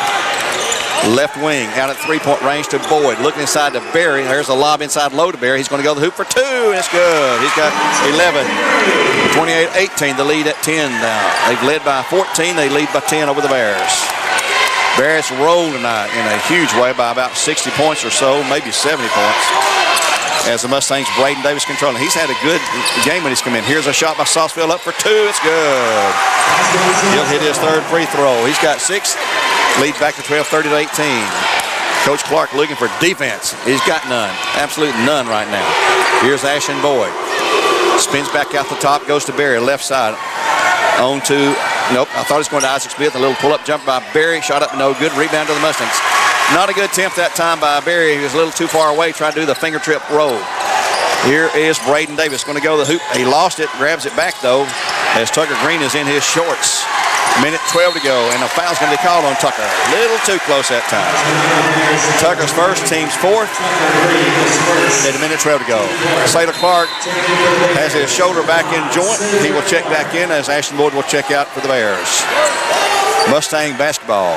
Left wing out at 3-point range to Boyd. Looking inside to Berry. There's a lob inside low to Berry. He's going to go to the hoop for 2, and it's good. He's got 11. 28-18, the lead at 10 now. They've led by 14. They lead by 10 over the Bears. Bears roll tonight in a huge way by about 60 points or so, maybe 70 points. As the Mustangs, Braden Davis controlling. He's had a good game when he's come in. Here's a shot by Saucefield up for 2. It's good. He'll hit his third free throw. He's got 6. Lead back to 12, 30-18. Coach Clark looking for defense. He's got none. Absolute none right now. Here's Ashton Boyd. Spins back out the top, goes to Berry, left side. On to, nope, I thought he was going to Isaac Smith. A little pull-up jump by Berry. Shot up, no good. Rebound to the Mustangs. Not a good attempt that time by Berry. He was a little too far away, trying to do the finger trip roll. Here is Braden Davis going to go to the hoop. He lost it, grabs it back, though, as Tucker Green is in his shorts. Minute 12 to go, and a foul's going to be called on Tucker. A little too close that time. Tucker's first, team's fourth. At a minute 12 to go. Saylor Clark has his shoulder back in joint. He will check back in as Ashton Boyd will check out for the Bears. Mustang basketball.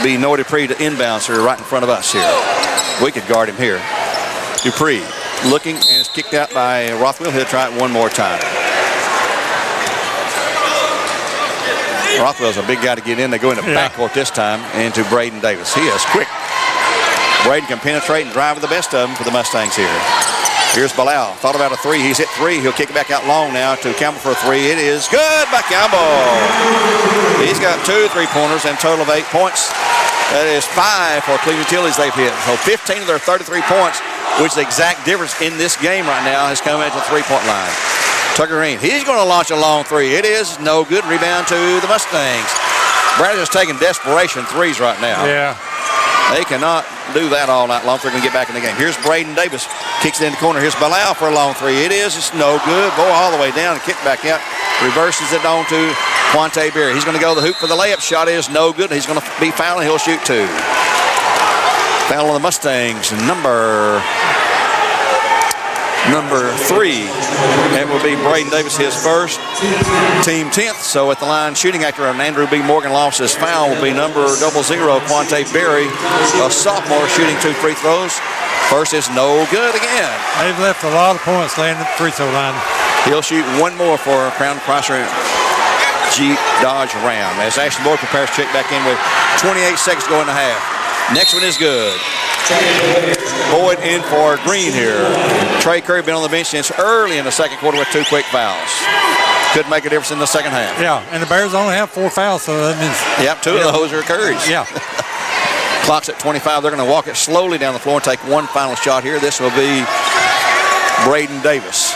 Be Noah Dupree to inbounds here right in front of us here. We could guard him here. Dupree looking, and it's kicked out by Rothwell. He'll try it one more time. Rothwell's a big guy to get in. They go into backcourt this time into Braden Davis. He is quick. Braden can penetrate and drive with the best of them for the Mustangs here. Here's Bilal. Thought about a 3. He's hit 3. He'll kick it back out long now to Campbell for a 3. It is good by Campbell. He's got 2 3-pointers and a total of 8 points. That is 5 for Cleveland Utilities they've hit. So 15 of their 33 points, which the exact difference in this game right now has come at the 3-point line. Tucker Green, he's going to launch a long 3. It is no good. Rebound to the Mustangs. Bradley's taking desperation 3s right now. Yeah. They cannot do that all night long if they're going to get back in the game. Here's Braden Davis. Kicks it in the corner. Here's Bilal for a long 3. It's no good. Go all the way down and kick back out. Reverses it on to Quante Berry. He's going to go to the hoop for the layup. Shot is no good. He's going to be fouling. He'll shoot 2. Foul on the Mustangs. Number number 3. It will be Braden Davis, his first, team 10th. So at the line shooting after an Andrew B. Morgan lost his foul will be number 00, Quante Berry, a sophomore, shooting 2 free throws. First is no good again. They've left a lot of points laying at the free throw line. He'll shoot one more for Crown Chrysler Jeep Dodge Ram as Ashton Boyd prepares to check back in with 28 seconds to go in the half. Next one is good. Boyd in for Green here. Trey Curry been on the bench since early in the second quarter with 2 quick fouls. Could make a difference in the second half. Yeah, and the Bears only have 4 fouls, so that means... Yep, 2 of those are Curry's. Yeah. Clock's at 25. They're going to walk it slowly down the floor and take one final shot here. This will be Braden Davis.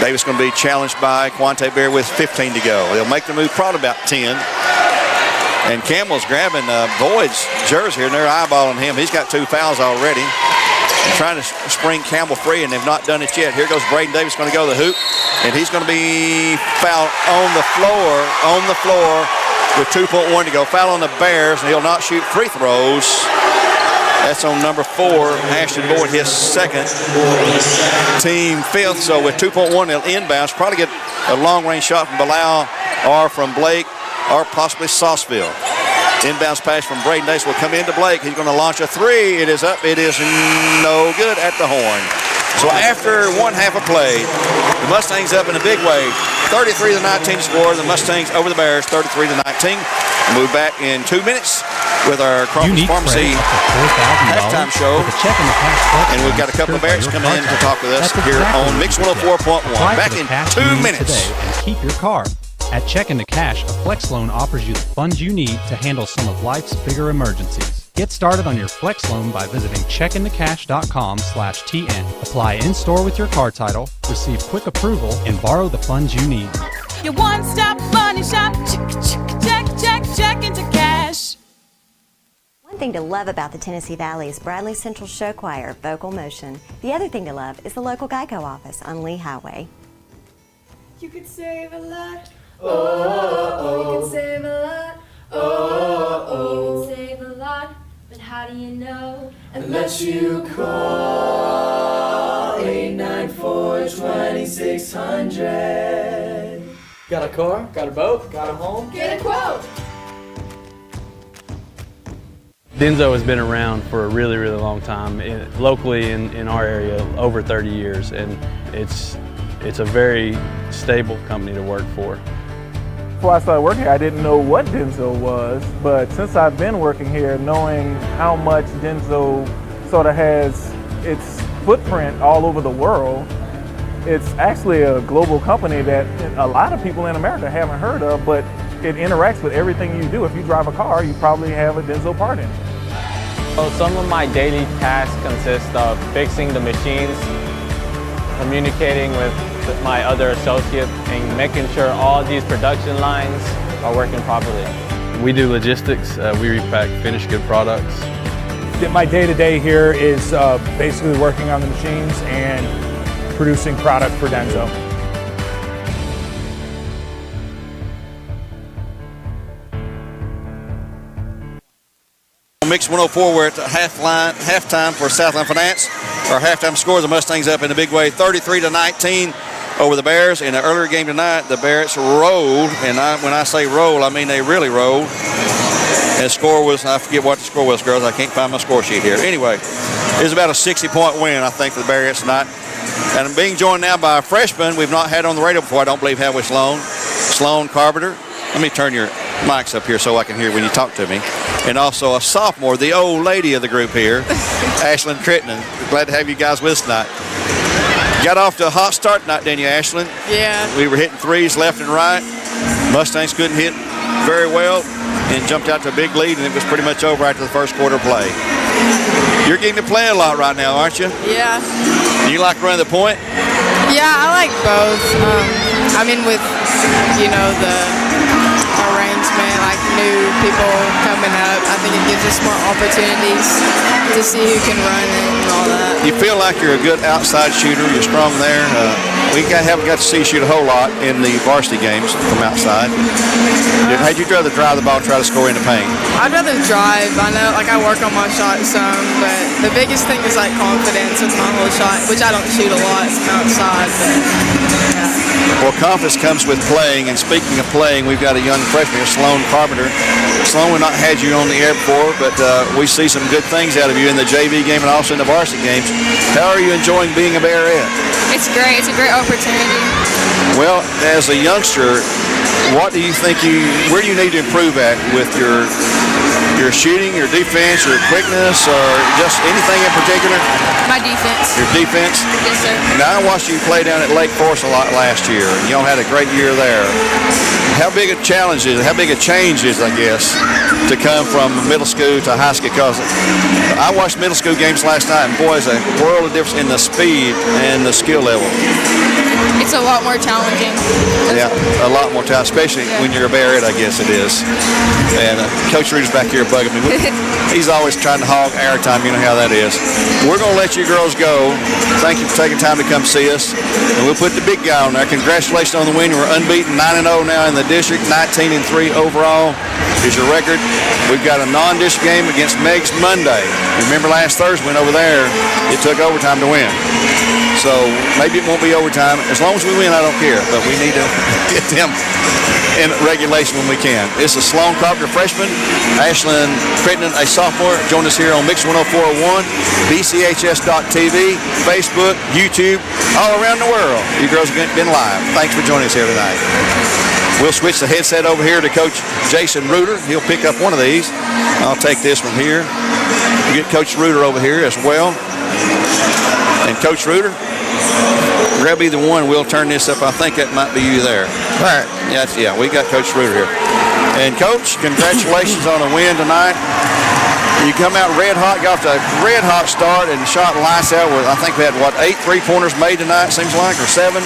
Davis going to be challenged by Quante Berry with 15 to go. They'll make the move probably about 10. And Campbell's grabbing Boyd's jersey here, and they're eyeballing him. He's got 2 fouls already. They're trying to spring Campbell free, and they've not done it yet. Here goes Braden Davis, going to go to the hoop, and he's going to be fouled on the floor with 2.1 to go. Foul on the Bears, and he'll not shoot free throws. That's on number 4, Ashton Boyd, his second, team 5th. So with 2.1, they'll inbounds. Probably get a long-range shot from Bilal or from Blake or possibly Sauceville. Inbounds pass from Braden Davis will come into Blake. He's going to launch a 3. It is up. It is no good at the horn. So after one half of play, the Mustangs up in a big way. 33-19 score. The Mustangs over the Bears, 33-19. Move back in 2 minutes with our Crawford Pharmacy halftime show. And we've got a couple of Bears coming in to talk with us here on Mix 104.1. Back in 2 minutes. And keep your car. At Check Into Cash, a Flex loan offers you the funds you need to handle some of life's bigger emergencies. Get started on your Flex loan by visiting checkintocash.com/TN. Apply in-store with your car title, receive quick approval, and borrow the funds you need. Your one-stop money shop. Check into cash. One thing to love about the Tennessee Valley is Bradley Central Show Choir, Vocal Motion. The other thing to love is the local Geico office on Lee Highway. You could save a lot. You can save a lot. You can save a lot. But how do you know? Unless you call 894-2600. Got a car? Got a boat? Got a home? Get a quote. Denzo has been around for a really, really long time, locally in our area, over 30 years, and it's a very stable company to work for. Before I started working here, I didn't know what Denzo was, but since I've been working here, knowing how much Denzo sort of has its footprint all over the world, it's actually a global company that a lot of people in America haven't heard of, but it interacts with everything you do. If you drive a car, you probably have a Denzo part in it. So some of my daily tasks consist of fixing the machines, communicating with my other associates, and making sure all these production lines are working properly. We do logistics. We repack finished good products. My day-to-day here is basically working on the machines and producing product for Denzo. Mix 104, we're at the halftime for Southland Finance. Our halftime score, the Mustangs up in a big way, 33-19 over the Bears. In the earlier game tonight, the Bears rolled, and when I say roll, I mean they really rolled. And the score was, I forget what the score was, girls. I can't find my score sheet here. Anyway, it was about a 60-point win, I think, for the Bears tonight. And I'm being joined now by a freshman we've not had on the radio before, I don't believe, have we, Sloan Carpenter. Let me turn your mics up here so I can hear when you talk to me. And also a sophomore, the old lady of the group here, Ashlyn Crittenden. Glad to have you guys with us tonight. Got off to a hot start tonight, didn't you, Ashlyn? Yeah. We were hitting threes left and right. Mustangs couldn't hit very well and jumped out to a big lead, and it was pretty much over after the first quarter play. You're getting to play a lot right now, aren't you? Yeah. Do you like running the point? Yeah, I like both. I mean, with, the arrangement, like, new people coming up. I think it gives us more opportunities to see who can run it and all that. You feel like you're a good outside shooter. You're strong there. We haven't got to see you shoot a whole lot in the varsity games from outside. How'd you rather drive the ball and try to score in the paint? I'd rather drive. I know, like, I work on my shot some, but the biggest thing is, like, confidence with my whole shot, which I don't shoot a lot from outside, but yeah. Well, confidence comes with playing, and speaking of playing, we've got a young freshman here, Sloan Carpenter. Sloan, we've not had you on the air before, but we see some good things out of you in the JV game and also in the varsity games. How are you enjoying being a Bearette? It's great. It's a great opportunity. Well, as a youngster, what do you think where do you need to improve at with your shooting, your defense, your quickness, or just anything in particular? My defense. Your defense? Yes, sir. Now, I watched you play down at Lake Forest a lot last year. Y'all had a great year there. How big a challenge is it? How big a change is, I guess, to come from middle school to high school? Because I watched middle school games last night, and boy, there's a world of difference in the speed and the skill level. It's a lot more challenging. Yeah, a lot more time, especially when you're a Bearette, I guess it is. And Coach Rudy's back here bugging me. He's always trying to hog airtime. You know how that is. We're going to let you girls go. Thank you for taking time to come see us. And we'll put the big guy on there. Congratulations on the win. We're unbeaten, 9-0 now in the district, 19-3 overall is your record. We've got a non-district game against Meigs Monday. Remember last Thursday went over there. It took overtime to win. So maybe it won't be overtime. As long as we win, I don't care. But we need to get them in regulation when we can. This is Sloan Carpenter, freshman. Ashlyn Crittenden, a sophomore. Join us here on Mix 104.1, BCHS.TV, Facebook, YouTube, all around the world. You girls have been live. Thanks for joining us here tonight. We'll switch the headset over here to Coach Jason Reuter. He'll pick up one of these. I'll take this one here. You get Coach Reuter over here as well. And Coach Reuter, grab either one. We'll turn this up. I think that might be you there. All right. Yeah, we got Coach Reuter here. And Coach, congratulations on a win tonight. You come out red hot, got off to a red hot start and shot lights out with, I think we had, 8 3-pointers made tonight, seems like, or 7? We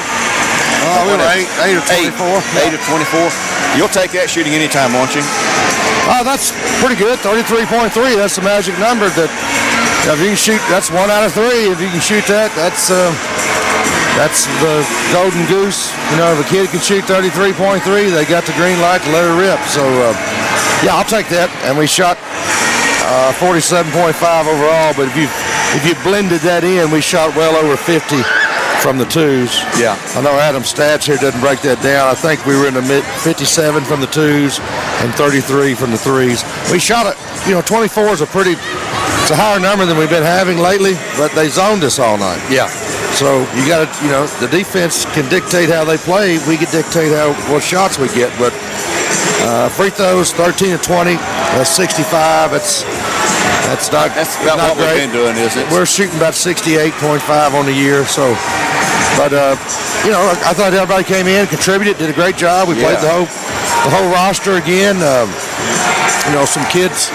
were 8 or 24. 8 of 24. You'll take that shooting anytime, won't you? That's pretty good, 33.3. That's the magic number that if you can shoot, that's 1 out of 3. If you can shoot that, that's the golden goose. You know, if a kid can shoot 33.3, they got the green light to let her rip. So, yeah, I'll take that. And we shot 47.5 overall, but if you blended that in, we shot well over 50 from the twos. Yeah. I know Adam's stats here doesn't break that down. I think we were in the mid 57 from the twos and 33 from the threes. We shot it, 24 is it's a higher number than we've been having lately, but they zoned us all night. Yeah. So you got to, the defense can dictate how they play. We can dictate what shots we get, but free throws, 13 of 20, 65. That's about what great. We've been doing, is it? We're shooting about 68.5 on the year. So, but I thought everybody came in, contributed, did a great job. We played the whole roster again. Some kids.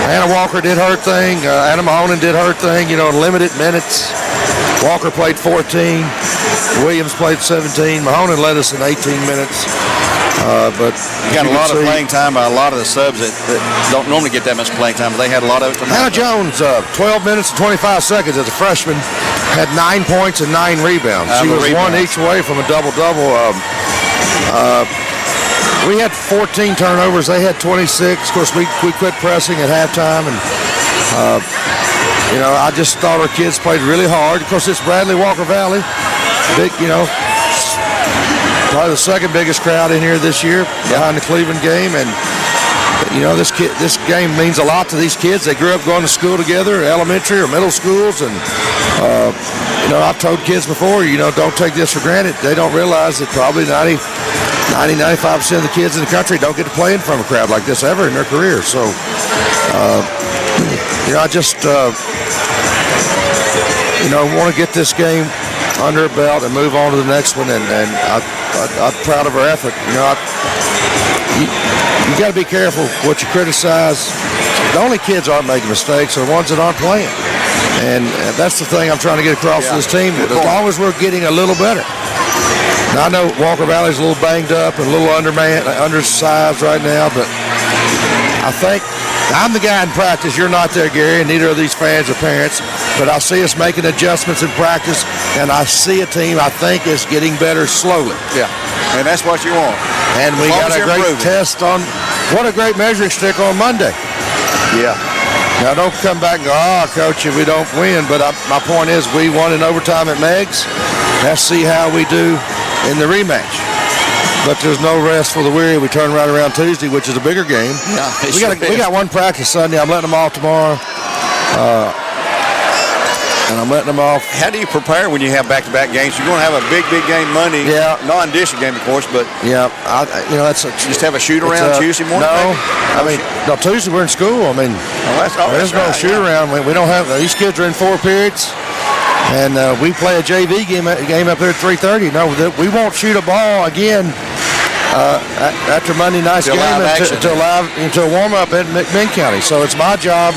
Anna Walker did her thing. Anna Mahonen did her thing. Limited minutes. Walker played 14. Williams played 17. Mahonen led us in 18 minutes. But you got a lot of playing time by a lot of the subs that don't normally get that much playing time, but they had a lot of it tonight. Hannah Jones, 12 minutes and 25 seconds as a freshman, had 9 points and 9 rebounds. She was one each way from a double-double. We had 14 turnovers. They had 26. Of course, we quit pressing at halftime, and I just thought our kids played really hard. Of course, it's Bradley Walker Valley, big, probably the second biggest crowd in here this year behind the Cleveland game, and this game means a lot to these kids. They grew up going to school together, elementary or middle schools, and I've told kids before, don't take this for granted. They don't realize that probably 95% of the kids in the country don't get to play in front of a crowd like this ever in their career. So, I just want to get this game under a belt and move on to the next one, and I'm proud of our effort. You got to be careful what you criticize. The only kids aren't making mistakes are the ones that aren't playing, and that's the thing I'm trying to get across to this team. As long as we're getting a little better. Now, I know Walker Valley's a little banged up and a little undersized right now, but I think I'm the guy in practice. You're not there, Gary, and neither of these fans or parents. But I see us making adjustments in practice, and I see a team I think is getting better slowly. Yeah, and that's what you want. And we got a great test on, what a great measuring stick on Monday. Yeah. Now, don't come back and go, Coach, if we don't win. But my point is we won in overtime at Meg's. Let's see how we do in the rematch. But there's no rest for the weary. We turn right around Tuesday, which is a bigger game. Yeah, we got one practice Sunday. I'm letting them off tomorrow. And I'm letting them off. How do you prepare when you have back-to-back games? You're going to have a big game Monday. Yeah. Non-district game, of course, but yeah, that's just have a shoot-around Tuesday morning. No, Tuesday we're in school. I mean, there's no shoot-around. We don't have these kids are in 4 periods, and we play a JV game up there at 3:30. No, we won't shoot a ball again after Monday night's game until warm-up at McMinn County. So it's my job.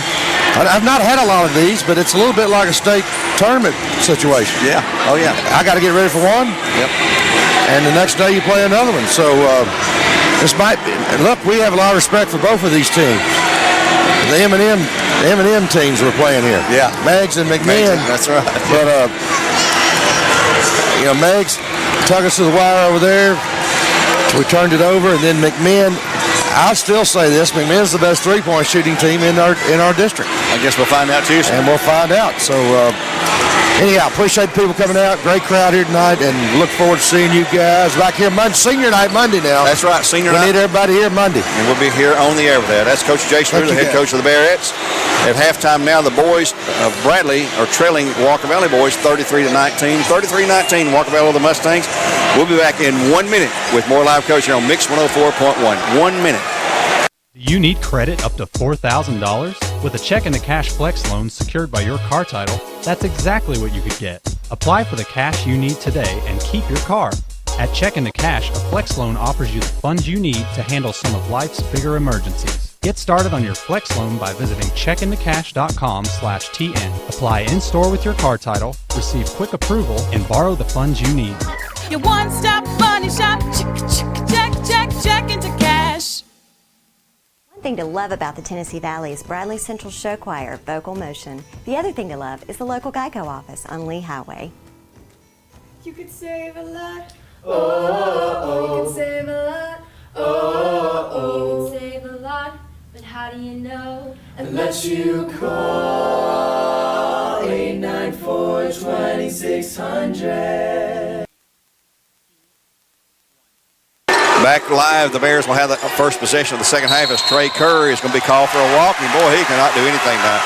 I've not had a lot of these, but it's a little bit like a state tournament situation. Yeah. Oh, yeah. I got to get ready for one. Yep. And the next day you play another one. So this might be. Look, we have a lot of respect for both of these teams. The M&M teams we're playing here. Yeah. Meg's and McMinn. That's right. But Meg's took us to the wire over there. We turned it over, and then McMinn. I'll still say this: McMinn's the best three-point shooting team in our district. I guess we'll find out Tuesday. And we'll find out. So anyhow, appreciate the people coming out. Great crowd here tonight, and look forward to seeing you guys back here Senior night Monday now. That's right, senior night. We need everybody here Monday. And we'll be here on the air with that. That's Coach Jason Ruler, the head coach of the Bearettes. At halftime now, the boys of Bradley are trailing Walker Valley boys 33-19. 33-19, Walker Valley, the Mustangs. We'll be back in 1 minute with more live coaching on Mix 104.1. 1 minute. Do you need credit up to $4,000? With a check and a cash flex loan secured by your car title, that's exactly what you could get. Apply for the cash you need today and keep your car. At Check and the Cash, a flex loan offers you the funds you need to handle some of life's bigger emergencies. Get started on your flex loan by visiting checkandthecash.com/TN. Apply in-store with your car title, receive quick approval, and borrow the funds you need. Your one-stop money shop. Check into cash. One thing to love about the Tennessee Valley is Bradley Central Show Choir, Vocal Motion. The other thing to love is the local Geico office on Lee Highway. You could save a lot. You can save a lot. You can save a lot. But how do you know? Unless you call 894-2600. Back live, the Bears will have the first possession of the second half as Trey Curry is going to be called for a walk. And boy, he cannot do anything now.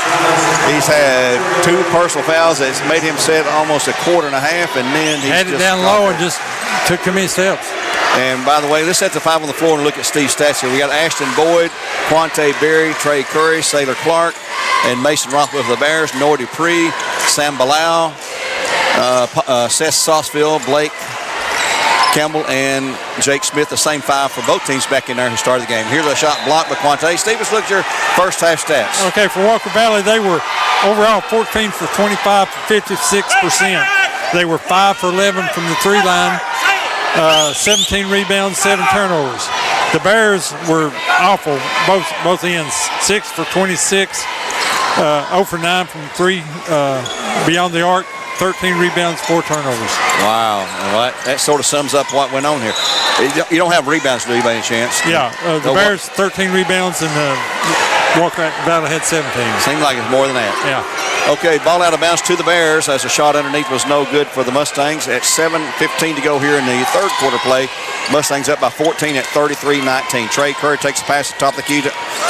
He's had 2 personal fouls that's made him sit almost a quarter and a half, and then he's had it down low and just took too many steps. And by the way, let's set the 5 on the floor and look at Steve's stats here. We got Ashton Boyd, Quante Berry, Trey Curry, Saylor Clark, and Mason Rothwell for the Bears, Noah Dupree, Sam Bilal, Seth Sauceville, Blake Campbell, and Jake Smith, the same 5 for both teams back in there who started the game. Here's a shot blocked by Quante. Steve, let's look at your first half stats. Okay, for Walker Valley, they were overall 14 for 25 for 56%. They were 5 for 11 from the 3 line, 17 rebounds, 7 turnovers. The Bears were awful, both ends, 6 for 26, 0 for 9 from 3 beyond the arc, 13 rebounds, 4 turnovers. Wow. Well, that sort of sums up what went on here. You don't have rebounds, do you, by any chance? Yeah. The Bears, 13 rebounds, and Walker Valley had 17. Seemed like it's more than that. Yeah. Okay, ball out of bounds to the Bears as a shot underneath was no good for the Mustangs. At 7:15 to go here in the third quarter play. Mustangs up by 14 at 33-19. Trey Curry takes a pass at the top of the key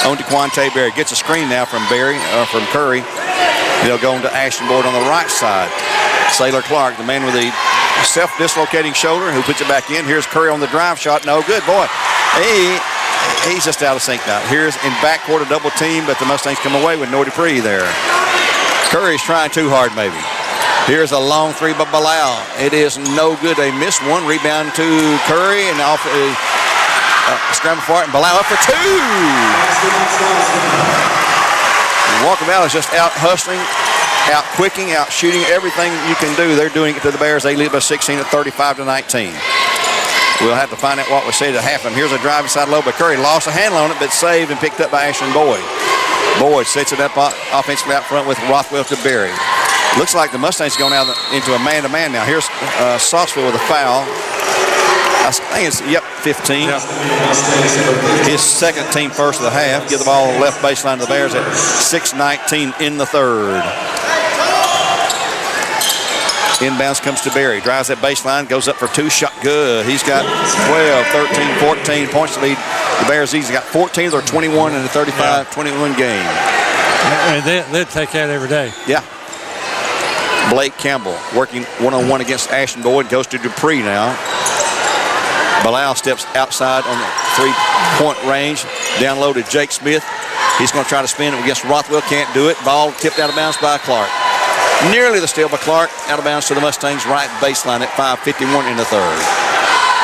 on to Quante Berry. Gets a screen now from Curry. They'll go on to Ashton Boyd on the right side. Saylor Clark, the man with the self-dislocating shoulder, who puts it back in. Here's Curry on the drive shot. No good. Boy, he's just out of sync now. Here's in backcourt a double team, but the Mustangs come away with Noah Dupree there. Curry's trying too hard, maybe. Here's a long 3 by Bilal. It is no good. They missed 1. Rebound to Curry, and off scramble for it, and Bilal up for 2. And Walker Valley is just out hustling, out quicking, out shooting, everything you can do. They're doing it to the Bears. They lead by 16 at 35-19. We'll have to find out what was said to happen. Here's a drive inside low by Curry. Lost a handle on it, but saved and picked up by Ashton Boyd. Boyd sets it up offensively out front with Rothwell to Berry. Looks like the Mustangs going out into a man-to-man now. Here's Sauceville with a foul. I think it's, 15. Yeah. His second team first of the half. Give the ball left baseline to the Bears at 6:19 in the third. Inbounds comes to Berry. Drives that baseline, goes up for two shot. Good. He's got 12, 13, 14 points to lead. The Bears easily got 14. They're 21 in a 35-21 game. And they'll take that every day. Yeah. Blake Campbell working one-on-one against Ashton Boyd. Goes to Dupree now. Bilal steps outside on the three-point range. Down low to Jake Smith. He's going to try to spin it against Rothwell. Can't do it. Ball tipped out of bounds by Clark. Nearly the steal by Clark. Out of bounds to the Mustangs right baseline at 5:51 in the third.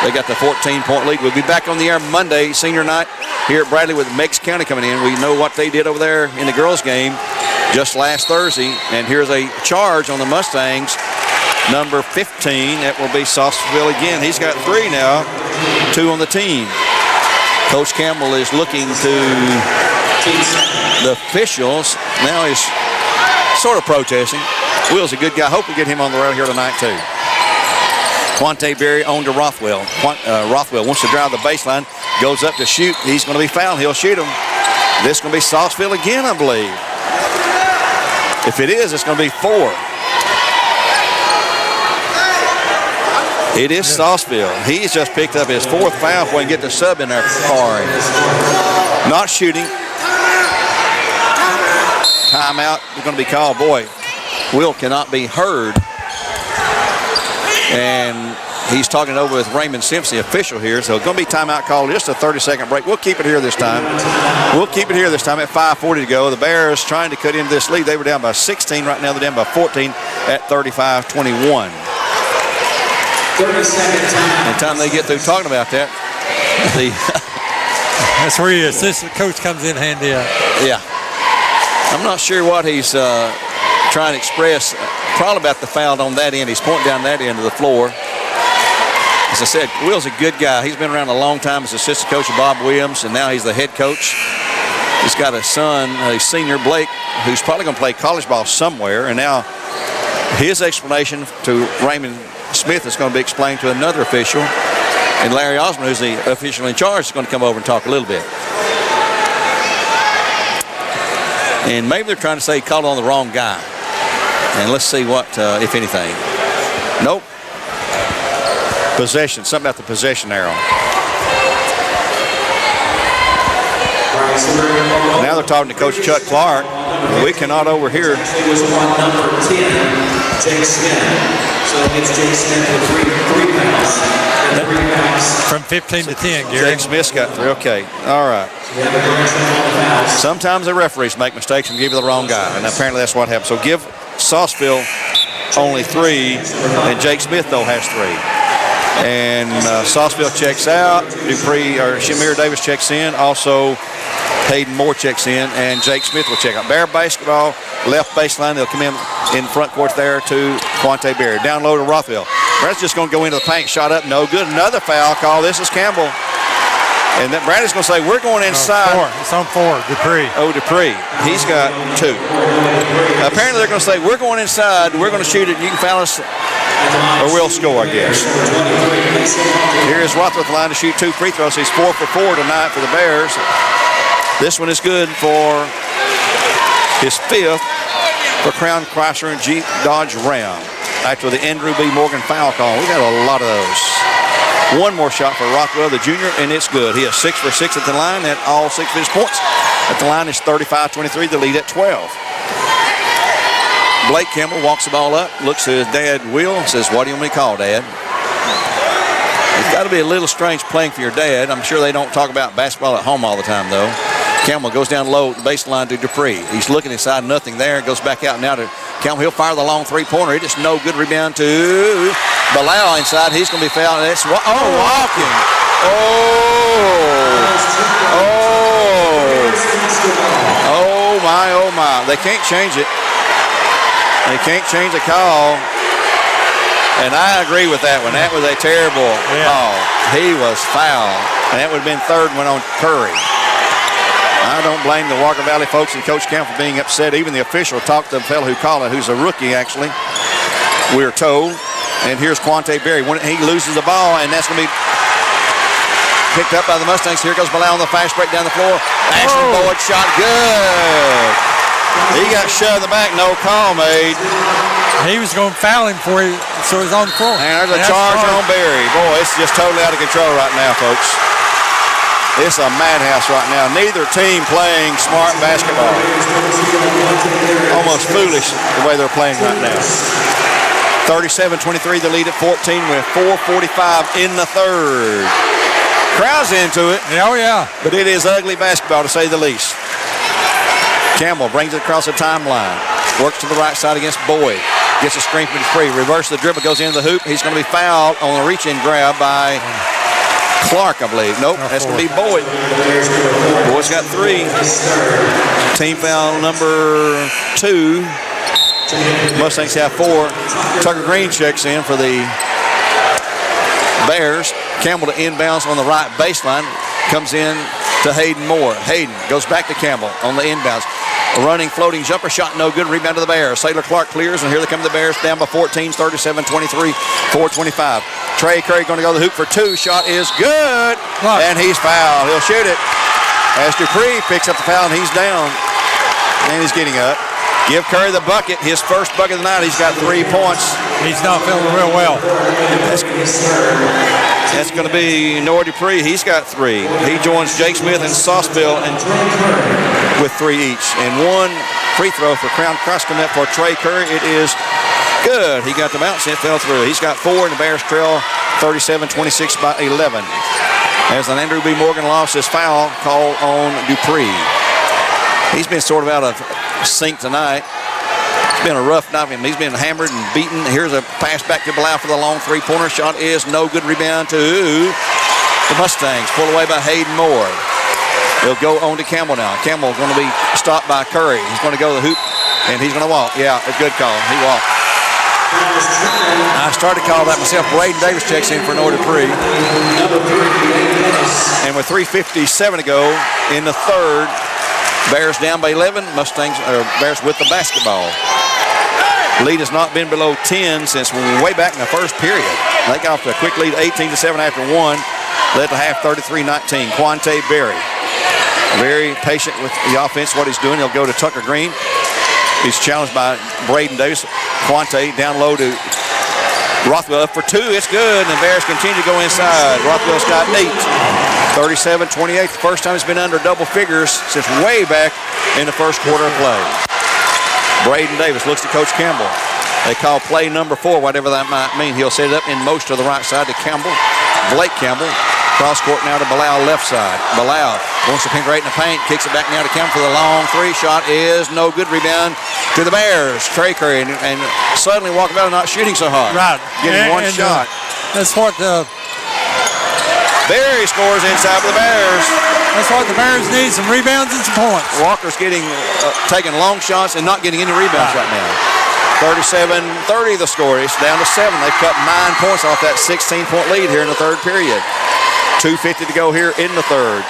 They got the 14-point lead. We'll be back on the air Monday, senior night, here at Bradley with Meigs County coming in. We know what they did over there in the girls' game just last Thursday. And here's a charge on the Mustangs. Number 15, that will be Sauceville again. He's got 3 now, 2 on the team. Coach Campbell is looking to the officials. Now he's sort of protesting. Will's a good guy. Hope we get him on the road here tonight, too. Quante Berry on to Rothwell. Rothwell wants to drive the baseline, goes up to shoot. He's going to be fouled. He'll shoot him. This is going to be Sauceville again, I believe. If it is, it's going to be 4. It is Sauceville. He's just picked up his 4th foul before he can get the sub in there for him. Not shooting. Timeout is going to be called. Boy, Will cannot be heard. And he's talking over with Raymond Simpson, the official here. So it's going to be timeout called. Just a 30-second break. We'll keep it here this time. We'll keep it here this time at 5:40 to go. The Bears trying to cut into this lead. They were down by 16. Right now they're down by 14 at 35-21. 30-second time. By the time they get through talking about that, that's where your assistant coach comes in handy. Yeah. I'm not sure what he's trying to express. Probably about the foul on that end. He's pointing down that end of the floor. As I said, Will's a good guy. He's been around a long time as assistant coach of Bob Williams, and now he's the head coach. He's got a son, a senior, Blake, who's probably going to play college ball somewhere. And now his explanation to Raymond Smith is going to be explained to another official. And Larry Osmond, who's the official in charge, is going to come over and talk a little bit. And maybe they're trying to say he called on the wrong guy. And let's see what, if anything. Nope. Possession. Something about the possession arrow. Now they're talking to Coach Chuck Clark. We cannot overhear. It was one number 10, Jake Smith. So it's Jake Smith with three fouls. And 3 fouls. From 15 to 10, Gary. Jake Smith's got 3. Okay. All right. Sometimes the referees make mistakes and give you the wrong guy. And apparently that's what happened. So give Sauceville only 3. And Jake Smith, though, has 3. And Sauceville checks out. Dupree or Shamir Davis checks in. Also, Hayden Moore checks in, and Jake Smith will check out. Bear basketball, left baseline. They'll come in front court there to Quante Berry. Down low to Rothwell. Brad's just going to go into the paint. Shot up, no good. Another foul call. This is Campbell. And then Bradley's going to say, we're going inside. 4. It's on 4, Dupree. Oh, Dupree. He's got 2. Apparently they're going to say, we're going inside. We're going to shoot it. You can foul us or we'll score, I guess. Here is Rothwell with the line to shoot 2 free throws. He's 4 for 4 tonight for the Bears. This one is good for his 5th for Crown Chrysler and Jeep Dodge Ram. After the Andrew B. Morgan foul call. We've got a lot of those. One more shot for Rothwell, the junior, and it's good. He has 6 for 6 at the line, and all 6 of his points at the line is 35-23, the lead at 12. Blake Campbell walks the ball up, looks at his dad, Will, and says, what do you want me to call, Dad? It's got to be a little strange playing for your dad. I'm sure they don't talk about basketball at home all the time, though. Campbell goes down low the baseline to Dupree. He's looking inside, nothing there. Goes back out now to Campbell. He'll fire the long 3-pointer. It is no good. Rebound to Bilal inside. He's going to be fouled. That's walking. Oh my. They can't change it. They can't change the call. And I agree with that one. That was a terrible call. He was fouled. And that would have been third one on Curry. I don't blame the Walker Valley folks and Coach Campbell for being upset. Even the official talked to the fellow who called it, who's a rookie, actually, we're told. And here's Quante Berry. When he loses the ball, and that's going to be picked up by the Mustangs. Here goes Bilal on the fast break down the floor. Ashton Boyd shot good. He got shoved in the back, no call made. He was going to foul him for it, so he's on the floor. And there's a charge on Berry. Boy, it's just totally out of control right now, folks. It's a madhouse right now. Neither team playing smart basketball. Almost foolish the way they're playing right now. 37-23, the lead at 14 with 4:45 in the third. Crowd's into it. Oh, yeah. But it is ugly basketball, to say the least. Campbell brings it across the timeline. Works to the right side against Boyd. Gets a screen from free. Reverse the dribble, goes into the hoop. He's going to be fouled on a reach-in grab by Clark, I believe. Nope, that's going to be Boyd. Boyd's got 3. Team foul number 2. Mustangs have 4. Tucker Green checks in for the Bears. Campbell to inbounds on the right baseline. Comes in to Hayden Moore. Hayden goes back to Campbell on the inbounds. A running, floating jumper shot, no good. Rebound to the Bears. Sailor Clark clears, and here they come the Bears down by 14, 37-23, 4:25. Trey Curry going to go to the hoop for 2. Shot is good, and he's fouled. He'll shoot it. As Dupree picks up the foul, and he's down. And he's getting up. Give Curry the bucket, his first bucket of the night. He's got 3 points. He's not feeling real well. That's going to be Noah Dupree. He's got 3. He joins Jake Smith and Sauceville with 3 each. And 1 free throw for Crown Cross coming up for Trey Curry. It is good. He got the bounce and it fell through. He's got 4, and the Bears trail 37-26 by 11. As an Andrew B. Morgan lost his foul call on Dupree. He's been sort of out of sync tonight. It's been a rough night. He's been hammered and beaten. Here's a pass back to Bilal for the long 3-pointer. Shot is no good. Rebound to the Mustangs. Pulled away by Hayden Moore. They'll go on to Campbell now. Campbell going to be stopped by Curry. He's going to go to the hoop, and he's going to walk. Yeah, a good call. He walked. I started to call that myself. Braden Davis checks in for Noah Dupree. And with 3:57 to go in the third, Bears down by 11. Bears with the basketball. Lead has not been below 10 since way back in the first period. They got off to a quick lead, 18-7 after 1. Led to half 33-19. Quante Berry. Very patient with the offense, what he's doing. He'll go to Tucker Green. He's challenged by Braden Davis. Quante down low to Rothwell up for 2. It's good, and the Bears continue to go inside. Rothwell's got 8. 37-28. The first time it's been under double figures since way back in the first quarter of play. Braden Davis looks to Coach Campbell. They call play number 4, whatever that might mean. He'll set it up in most to the right side to Campbell. Blake Campbell. Cross court now to Bilal left side. Bilal wants to penetrate in the paint. Kicks it back now to Campbell for the long 3. Shot is no good. Rebound to the Bears. Trey Curry and suddenly Walker Valley not shooting so hard. Right. Getting one shot. That's what Berry scores inside for the Bears. That's what the Bears need, some rebounds and some points. Walker's getting taking long shots and not getting any rebounds right now. 37-30 the score. It's down to 7. They've cut 9 points off that 16-point lead here in the third period. 2:50 to go here in the third.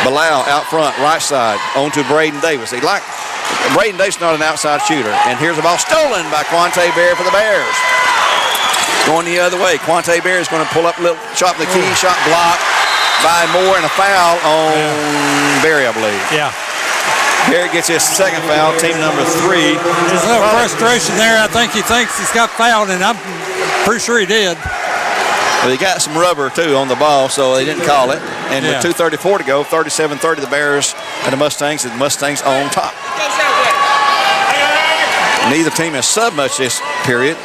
Bilal out front, right side, on to Braden Davis. Braden Davis not an outside shooter. And here's the ball stolen by Quante Berry for the Bears. Going the other way. Quante Berry is going to pull up a little shot from the key. Shot blocked by Moore, and a foul on Berry, I believe. Yeah. Berry gets his second foul, team number 3. There's a little frustration there. I think he thinks he's got fouled, and I'm pretty sure he did. Well, he got some rubber, too, on the ball, so they didn't call it. And with 2:34 to go, 37-30, the Bears and the Mustangs on top. Neither team has subbed much this period.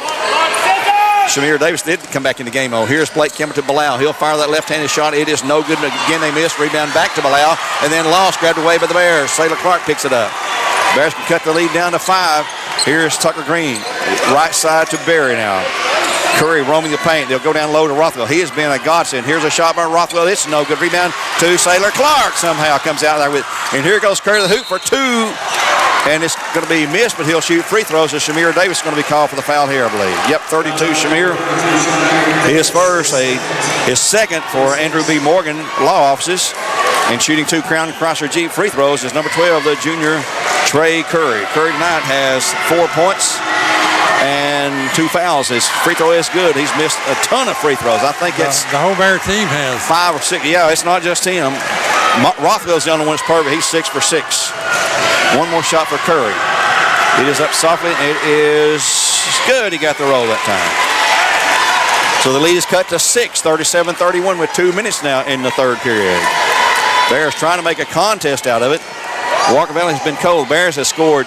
Shamir Davis did come back in the game. Here's Blake Campbell to Bilal. He'll fire that left-handed shot. It is no good. Again, they missed. Rebound back to Bilal. And then lost, grabbed away by the Bears. Sailor Clark picks it up. Bears can cut the lead down to 5. Here's Tucker Green. Right side to Berry now. Curry roaming the paint. They'll go down low to Rothwell. He has been a godsend. Here's a shot by Rothwell. It's no good. Rebound to Sailor Clark. Somehow comes out there with. And here goes Curry to the hoop for 2. And it's going to be missed, but he'll shoot free throws. As Shamir Davis is going to be called for the foul here, I believe. Yep, 32, Shamir. His first, his second for Andrew B. Morgan Law Offices. And shooting 2 Crown Crosser Jeep free throws is number 12, the junior Trey Curry. Curry tonight has 4 points and 2 fouls. His free throw is good. He's missed a ton of free throws. I think it's the whole Bear team has 5 or 6. Yeah, it's not just him. Rothwell's the only one that's perfect. He's 6 for 6. One more shot for Curry. It is up softly, and it is good. He got the roll that time. So the lead is cut to 6, 37-31 with 2 minutes now in the third period. Bears trying to make a contest out of it. Walker Valley has been cold. Bears has scored,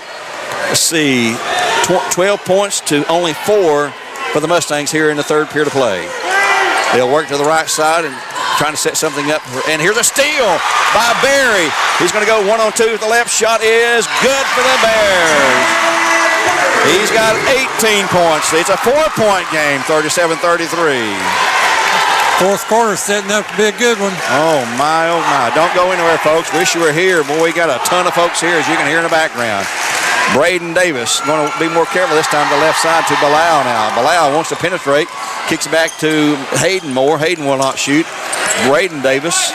12 points to only 4 for the Mustangs here in the third period of play. They'll work to the right side and trying to set something up. And here's a steal by Berry. He's going to go 1-on-2 with the left. Shot is good for the Bears. He's got 18 points. It's a 4-point game, 37-33. Fourth quarter setting up to be a good one. Oh my. Don't go anywhere, folks. Wish you were here. Boy, we got a ton of folks here, as you can hear in the background. Braden Davis going to be more careful this time to the left side to Bilal now. Bilal wants to penetrate. Kicks it back to Hayden Moore. Hayden will not shoot. Braden Davis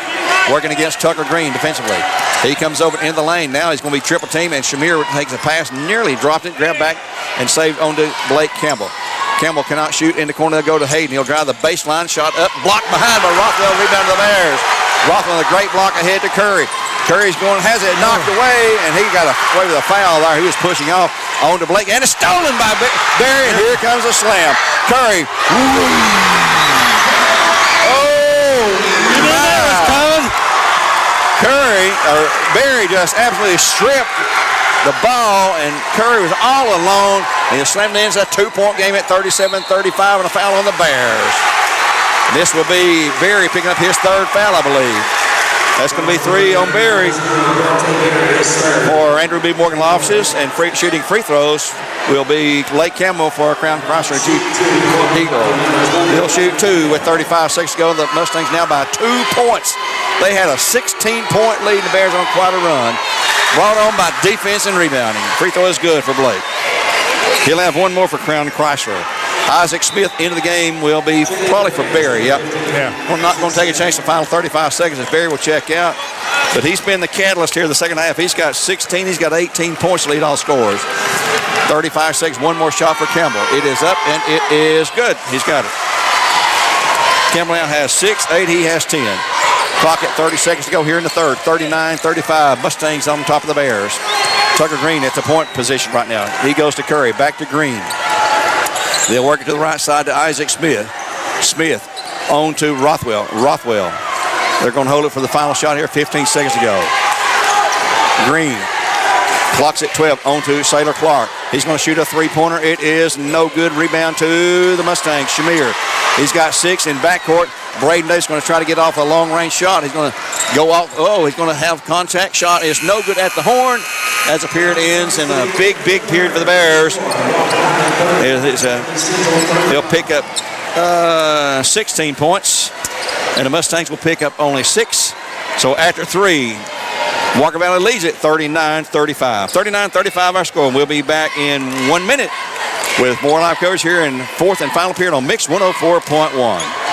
working against Tucker Green defensively. He comes over into the lane. Now he's going to be triple team, and Shamir takes a pass, nearly dropped it, grabbed back, and saved on to Blake Campbell. Campbell cannot shoot in the corner. They'll go to Hayden. He'll drive the baseline shot up, blocked behind by Rothwell. Rebound to the Bears. Rothwell, a great block ahead to Curry. Curry's going, has it knocked away, and he got away with a foul there. He was pushing off on to Blake, and it's stolen by Barry, and here comes a slam. Curry. Barry just absolutely stripped the ball, and Curry was all alone. And he slammed it in. It's a 2-point game at 37-35 and a foul on the Bears. This will be Barry picking up his third foul, I believe. That's going to be 3 on Barry for Andrew B. Morgan Law Offices, and shooting free throws will be Blake Campbell for Crown Crosser Jeep Eagle. He'll shoot 2 with 35 seconds to go. The Mustangs now by 2 points. They had a 16-point lead. The Bears on quite a run. Brought on by defense and rebounding. Free throw is good for Blake. He'll have one more for Crown Chrysler. Isaac Smith into the game will be probably for Barry. Yep. Yeah. We're not going to take a chance the final 35 seconds as Barry will check out. But he's been the catalyst here in the second half. He's got 16. He's got 18 points to lead all scores. 35 seconds. One more shot for Campbell. It is up, and it is good. He's got it. Campbell now has 6, 8. He has 10. Clock at 30 seconds to go here in the third. 39-35. Mustangs on top of the Bears. Tucker Green at the point position right now. He goes to Curry. Back to Green. They'll work it to the right side to Isaac Smith. Smith on to Rothwell. Rothwell. They're going to hold it for the final shot here. 15 seconds to go. Green. Clock's at 12. On to Sailor Clark. He's going to shoot a three-pointer. It is no good. Rebound to the Mustangs. Shamir. He's got 6 in backcourt. Braden Davis is going to try to get off a long-range shot. He's going to go off. Oh, he's going to have contact. Shot is no good at the horn as the period ends, and a big period for the Bears. They'll pick up 16 points, and the Mustangs will pick up only 6. So after 3, Walker Valley leads it 39-35. 39-35 our score. We'll be back in 1 minute with more live coverage here in fourth and final period on Mix 104.1.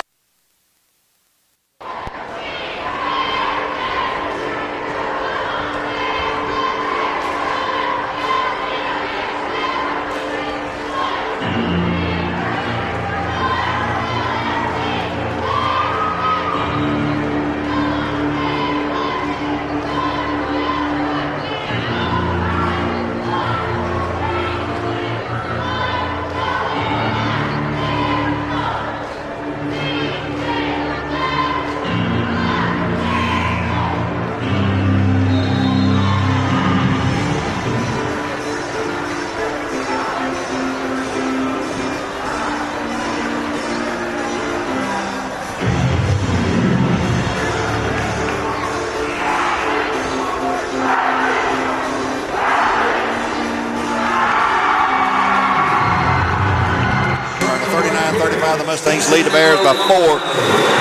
The Mustangs lead the Bears by 4.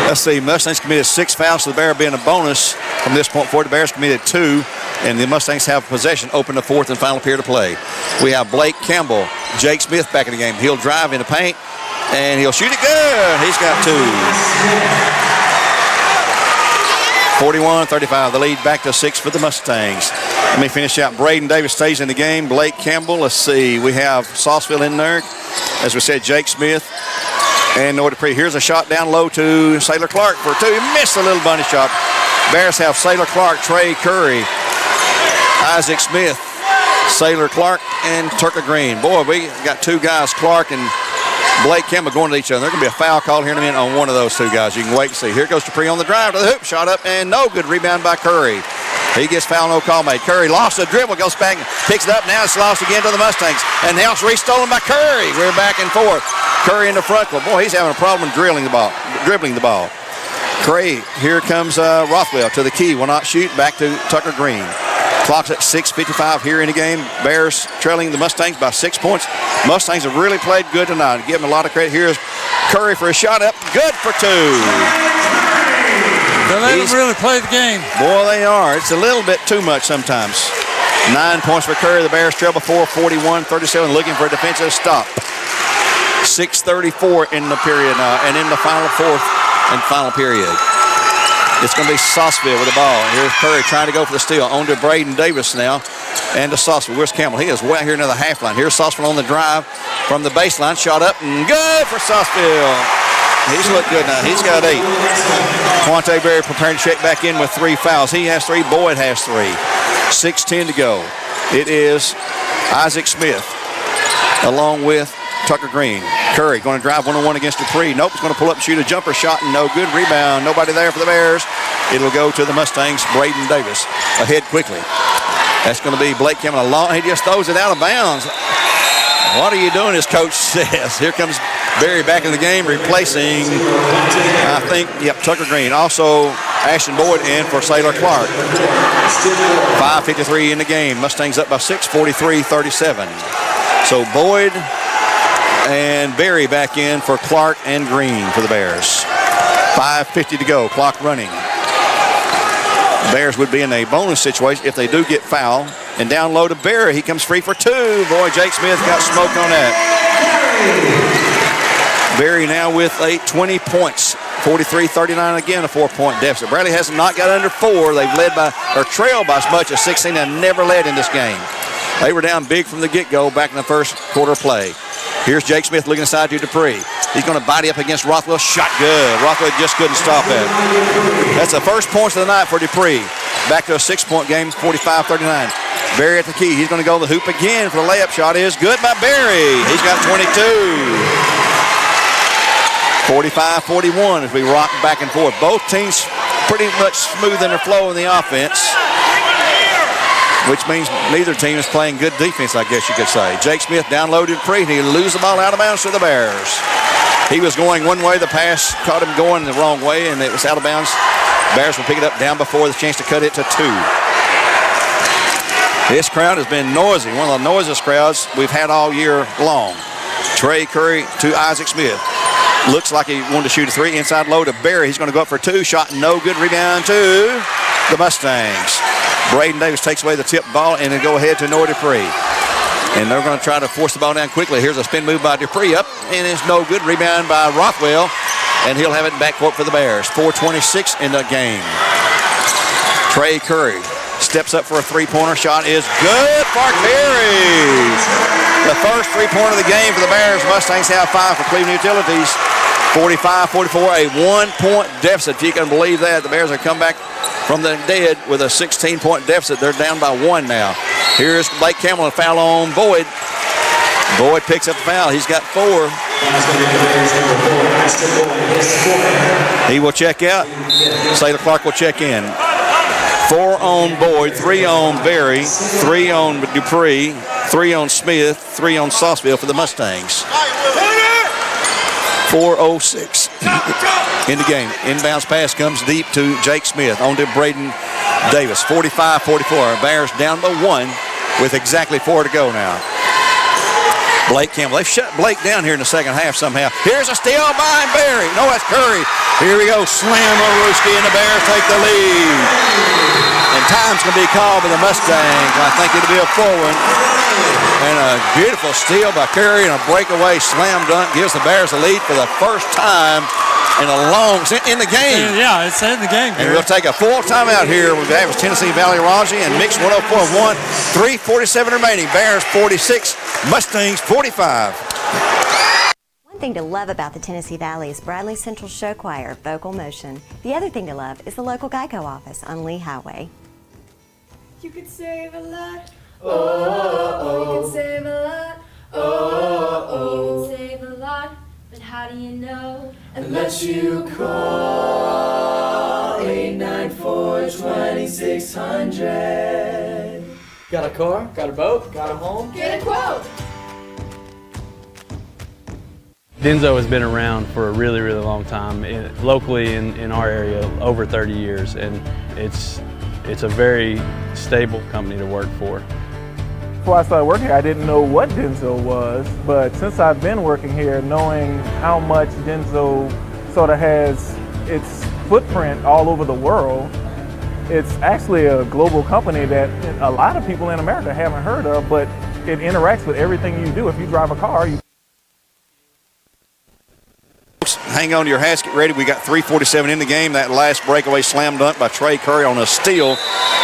Let's see, Mustangs committed 6 fouls to the Bears being a bonus from this point forward. The Bears committed 2. And the Mustangs have possession, open the fourth and final period of play. We have Blake Campbell, Jake Smith back in the game. He'll drive in the paint, and he'll shoot it good. He's got 2. 41-35, the lead back to 6 for the Mustangs. Let me finish out. Braden Davis stays in the game. Blake Campbell, let's see. We have Sauceville in there. As we said, Jake Smith and Noah Dupree. Here's a shot down low to Sailor Clark for 2. He missed a little bunny shot. Bears have Sailor Clark, Trey Curry, Isaac Smith, Sailor Clark, and Turka Green. Boy, we got 2 guys, Clark and Blake Campbell, going to each other. There's going to be a foul call here in a minute on one of those 2 guys. You can wait and see. Here goes Dupree on the drive to the hoop. Shot up and no good. Rebound by Curry. He gets foul, no call made. Curry lost the dribble, goes back, picks it up. Now it's lost again to the Mustangs. And now it's restolen by Curry. We're back and forth. Curry in the front court. Boy, he's having a problem dribbling the ball. Curry, here comes Rothwell to the key. Will not shoot. Back to Tucker Green. Clock's at 6:55 here in the game. Bears trailing the Mustangs by 6 points. Mustangs have really played good tonight. Give them a lot of credit. Here's Curry for a shot up. Good for 2. They let them really play the game. Boy, they are. It's a little bit too much sometimes. 9 points for Curry. The Bears trail before 41-37, looking for a defensive stop. 6:34 in the period now, and in the final fourth and final period. It's going to be Sauceville with the ball. Here's Curry trying to go for the steal. On to Braden Davis now. And to Sauceville. Where's Campbell? He is way out here near the half line. Here's Sauceville on the drive from the baseline. Shot up and good for Sauceville. He's looked good now. He's got 8. Quante Berry preparing to check back in with 3 fouls. He has 3. Boyd has 3. 6:10 to go. It is Isaac Smith along with Tucker Green. Curry going to drive 1-on-1 against Dupree. Nope, he's going to pull up and shoot a jumper shot and no good. Rebound. Nobody there for the Bears. It'll go to the Mustangs. Braden Davis ahead quickly. That's going to be Blake Campbell. He just throws it out of bounds. What are you doing, his coach says. Here comes Berry back in the game, replacing, I think, Tucker Green. Also, Ashton Boyd in for Sailor Clark. 5:53 in the game. Mustangs up by 6, 43-37. So Boyd and Berry back in for Clark and Green for the Bears. 5:50 to go, clock running. Bears would be in a bonus situation if they do get foul. And down low to Berry, he comes free for 2. Boy, Jake Smith got smoked on that. Berry now with 20 points. 43-39 again, a 4-point deficit. Bradley has not got under 4. They've led by, or trailed by as much as 16 and never led in this game. They were down big from the get-go back in the first quarter play. Here's Jake Smith looking aside to Dupree. He's going to body up against Rothwell. Shot good. Rothwell just couldn't stop it. That's the first points of the night for Dupree. Back to a 6-point game, 45-39. Berry at the key. He's going to go to the hoop again for the layup shot. Is good by Berry. He's got 22. 45-41 as we rock back and forth. Both teams pretty much smooth in their flow in the offense, which means neither team is playing good defense, I guess you could say. Jake Smith downloaded Dupree, and he loses the ball out of bounds to the Bears. He was going one way. The pass caught him going the wrong way, and it was out of bounds. Bears will pick it up down before the chance to cut it to 2. This crowd has been noisy, one of the noisiest crowds we've had all year long. Trey Curry to Isaac Smith. Looks like he wanted to shoot a 3. Inside low to Berry. He's going to go up for 2. Shot no good. Rebound to the Mustangs. Braden Davis takes away the tip ball and then go ahead to Noah Dupree. And they're going to try to force the ball down quickly. Here's a spin move by Dupree up, and it's no good. Rebound by Rothwell, and he'll have it in backcourt for the Bears. 4:26 in the game. Trey Curry steps up for a 3-pointer. Shot is good for Curry. The first 3-pointer of the game for the Bears. Mustangs have 5 for Cleveland Utilities. 45-44, a 1-point deficit. If you can believe that, the Bears have come back from the dead with a 16-point deficit. They're down by 1 now. Here's Blake Campbell, a foul on Boyd. Boyd picks up the foul. He's got 4. He will check out. Sailor Clark will check in. 4 on Boyd, 3 on Berry, 3 on Dupree, 3 on Smith, 3 on Sauceville for the Mustangs. 4:06 in the game. Inbounds pass comes deep to Jake Smith. On to Braden Davis. 45-44. Bears down by 1 with exactly 4 to go now. Blake Campbell. They've shut Blake down here in the second half somehow. Here's a steal by Berry. No, that's Curry. Here we go. Slam O'Rooski, and the Bears take the lead. And And time's going to be called by the Mustangs. I think it'll be a 4-1. And a beautiful steal by Curry and a breakaway slam dunk gives the Bears a lead for the first time in the game. Yeah, it's in the game. And we'll take a full timeout here with Davis, Tennessee Valley Raji and Mix 104.1. 3:47 remaining. Bears 46, Mustangs 45. One thing to love about the Tennessee Valley is Bradley Central Show Choir, Vocal Motion. The other thing to love is the local Geico office on Lee Highway. You could save a lot. You can save a lot. You can save a lot. But how do you know? Unless you call 894-2600. Got a car? Got a boat? Got a home? Get a quote. Denzo has been around for a really, really long time, locally in our area, over 30 years, and it's a very stable company to work for. Before I started working here, I didn't know what Denzo was, but since I've been working here, knowing how much Denzo sort of has its footprint all over the world, it's actually a global company that a lot of people in America haven't heard of, but it interacts with everything you do. If you drive a car, Hang on to your hats, get ready. We got 3:47 in the game. That last breakaway slam dunk by Trey Curry on a steal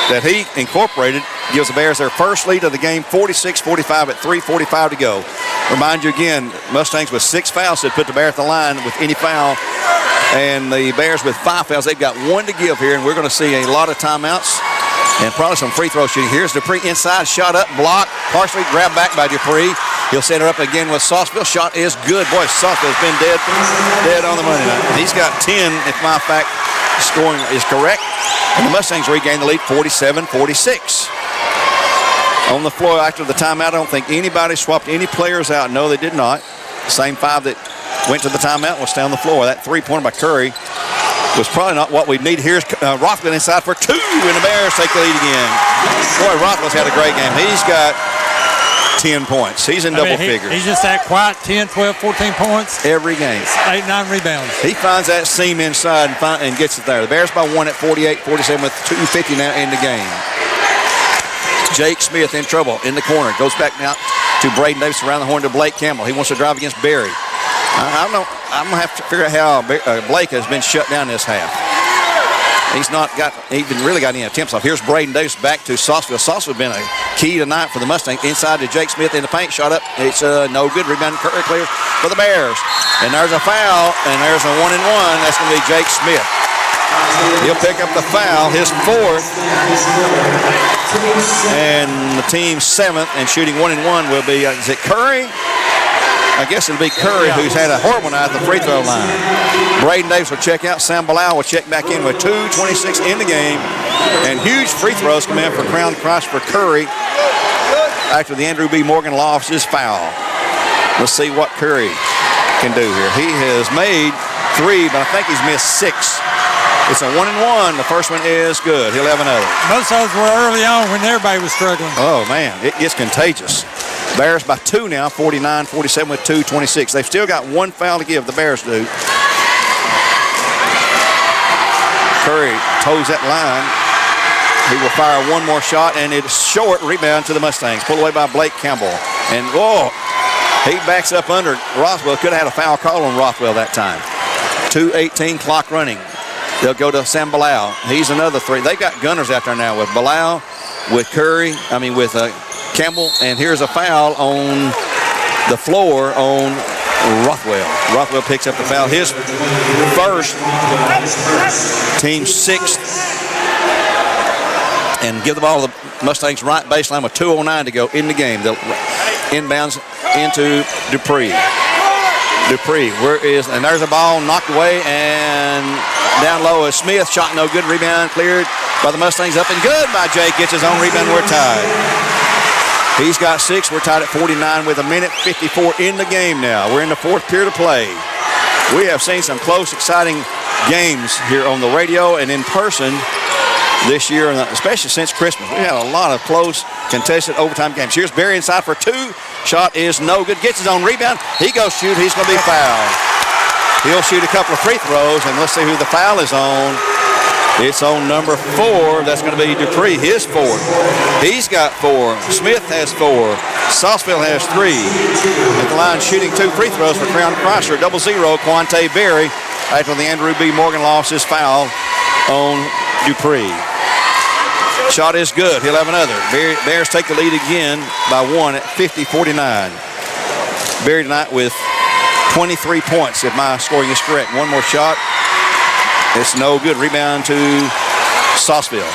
that he incorporated gives the Bears their first lead of the game, 46-45 at 3:45 to go. Remind you again, Mustangs with 6 fouls that put the Bears at the line with any foul, and the Bears with 5 fouls. They've got 1 to give here, and we're going to see a lot of timeouts and probably some free throw shooting. Here's Dupree inside, shot up, block, partially grabbed back by Dupree. He'll set it up again with Sauceville. Shot is good. Boy, Sauceville's been dead on the money night. He's got 10 if my fact scoring is correct. And the Mustangs regain the lead 47-46. On the floor after the timeout, I don't think anybody swapped any players out. No, they did not. The same 5 that went to the timeout will stay on the floor. That 3-pointer by Curry was probably not what we need. Here's Rothwell inside for 2, and the Bears take the lead again. Boy, Rothwell's had a great game. He's got 10 points. He's in double figures. He's just that quiet, 10, 12, 14 points. Every game. 8, 9 rebounds. He finds that seam inside and gets it there. The Bears by 1 at 48-47 with 2:50 now in the game. Jake Smith in trouble in the corner. Goes back now to Braden Davis around the horn to Blake Campbell. He wants to drive against Berry. I'm going to have to figure out how Blake has been shut down this half. He's not even really got any attempts off. Here's Braden Davis back to Sauceville. Sauceville has been a key tonight for the Mustangs. Inside to Jake Smith in the paint. Shot up. It's no good. Rebound clear for the Bears. And there's a foul, and there's a 1-and-1. That's going to be Jake Smith. He'll pick up the foul, his 4th. And the team's 7th, and shooting 1-and-1 will be, is it Curry? I guess it'll be Curry, who's had a horrible night at the free throw line. Braden Davis will check out. Sam Bilal will check back in with 2:26 in the game. And huge free throws come in for Crown Cross for Curry after the Andrew B. Morgan lofts his foul. Let's see what Curry can do here. He has made 3, but I think he's missed 6. It's a 1-and-1. The first one is good. He'll have another. Most of those were early on when everybody was struggling. Oh, man. It gets contagious. Bears by 2 now, 49-47 with 2:26. They've still got 1 foul to give, the Bears do. Curry toes that line. He will fire 1 more shot, and it's short. Rebound to the Mustangs. Pulled away by Blake Campbell. And, he backs up under Rothwell. Could have had a foul call on Rothwell that time. 2:18 clock running. They'll go to Sam Bilal. He's another 3. They've got gunners out there now with Bilal, with Campbell, and here's a foul on the floor on Rothwell. Rothwell picks up the foul. His first, team 6th. And give the ball to the Mustangs right baseline with 2:09 to go in the game. They'll inbounds into Dupree. And there's a ball knocked away, and down low is Smith. Shot no good. Rebound cleared by the Mustangs. Up and good by Jake. Gets his own rebound. We're tied. He's got 6. We're tied at 49 with 1:54 in the game now. We're in the 4th period of play. We have seen some close, exciting games here on the radio and in person this year, especially since Christmas. We had a lot of close, contested overtime games. Here's Berry inside for 2. Shot is no good. Gets his own rebound. He goes shoot. He's going to be fouled. He'll shoot a couple of free throws, and let's see who the foul is on. It's on number 4. That's going to be Dupree, his 4th. He's got 4. Smith has 4. Sauceville has 3. At the line shooting 2 free throws for Crown Chrysler. 0-0, Quante Berry after the Andrew B. Morgan lost his foul on Dupree. Shot is good. He'll have another. Bears take the lead again by 1 at 50-49. Berry tonight with 23 points, if my scoring is correct. One more shot. It's no good. Rebound to Sauceville.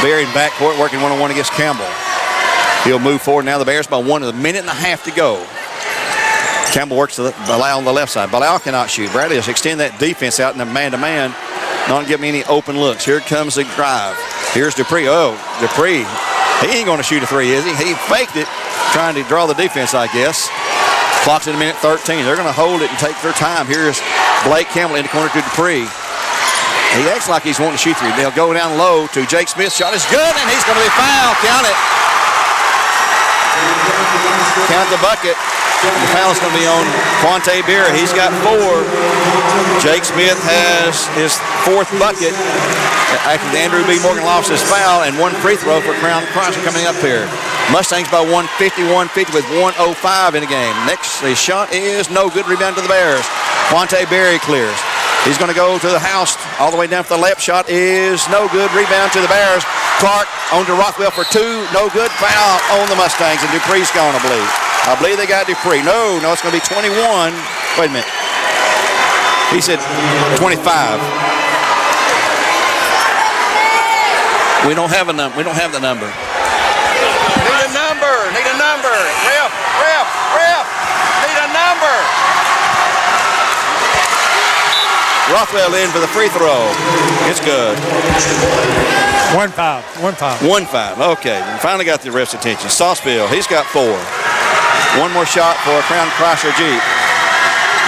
Berry in backcourt working one-on-one against Campbell. He'll move forward now. The Bears by 1 with a minute and a half to go. Campbell works to Bilal on the left side. Bilal cannot shoot. Bradley has extend that defense out in the man-to-man. Not giving any open looks. Here comes the drive. Here's Dupree. Oh, Dupree. He ain't going to shoot a 3, is he? He faked it, trying to draw the defense, I guess. Clock's in a minute 13. They're going to hold it and take their time. Here's Blake Campbell in the corner to Dupree. He acts like he's wanting to shoot 3. They'll go down low to Jake Smith. Shot is good, and he's going to be fouled. Count it. Count the bucket. The foul is going to be on Quante Berry. He's got 4. Jake Smith has his 4th bucket after the Andrew B. Morgan lost his foul, and 1 free throw for Crown Chrysler coming up here. Mustangs by 151-50 with 1:05 in the game. Next, the shot is no good. Rebound to the Bears. Quante Berry clears. He's going to go to the house all the way down for the left. Shot is no good. Rebound to the Bears. Clark on to Rockwell for 2. No good. Foul on the Mustangs, and Dupree's gone, I believe. I believe they got Dupree. No, it's going to be 21. Wait a minute. He said 25. We don't have a number. We don't have the number. Need a number. Need a number. Ref. Need a number. Rothwell in for the free throw. It's good. 1 foul. 1 foul. 1 foul. Okay. We finally got the ref's attention. Sauceville, he's got 4. 1 more shot for Crown Chrysler Jeep.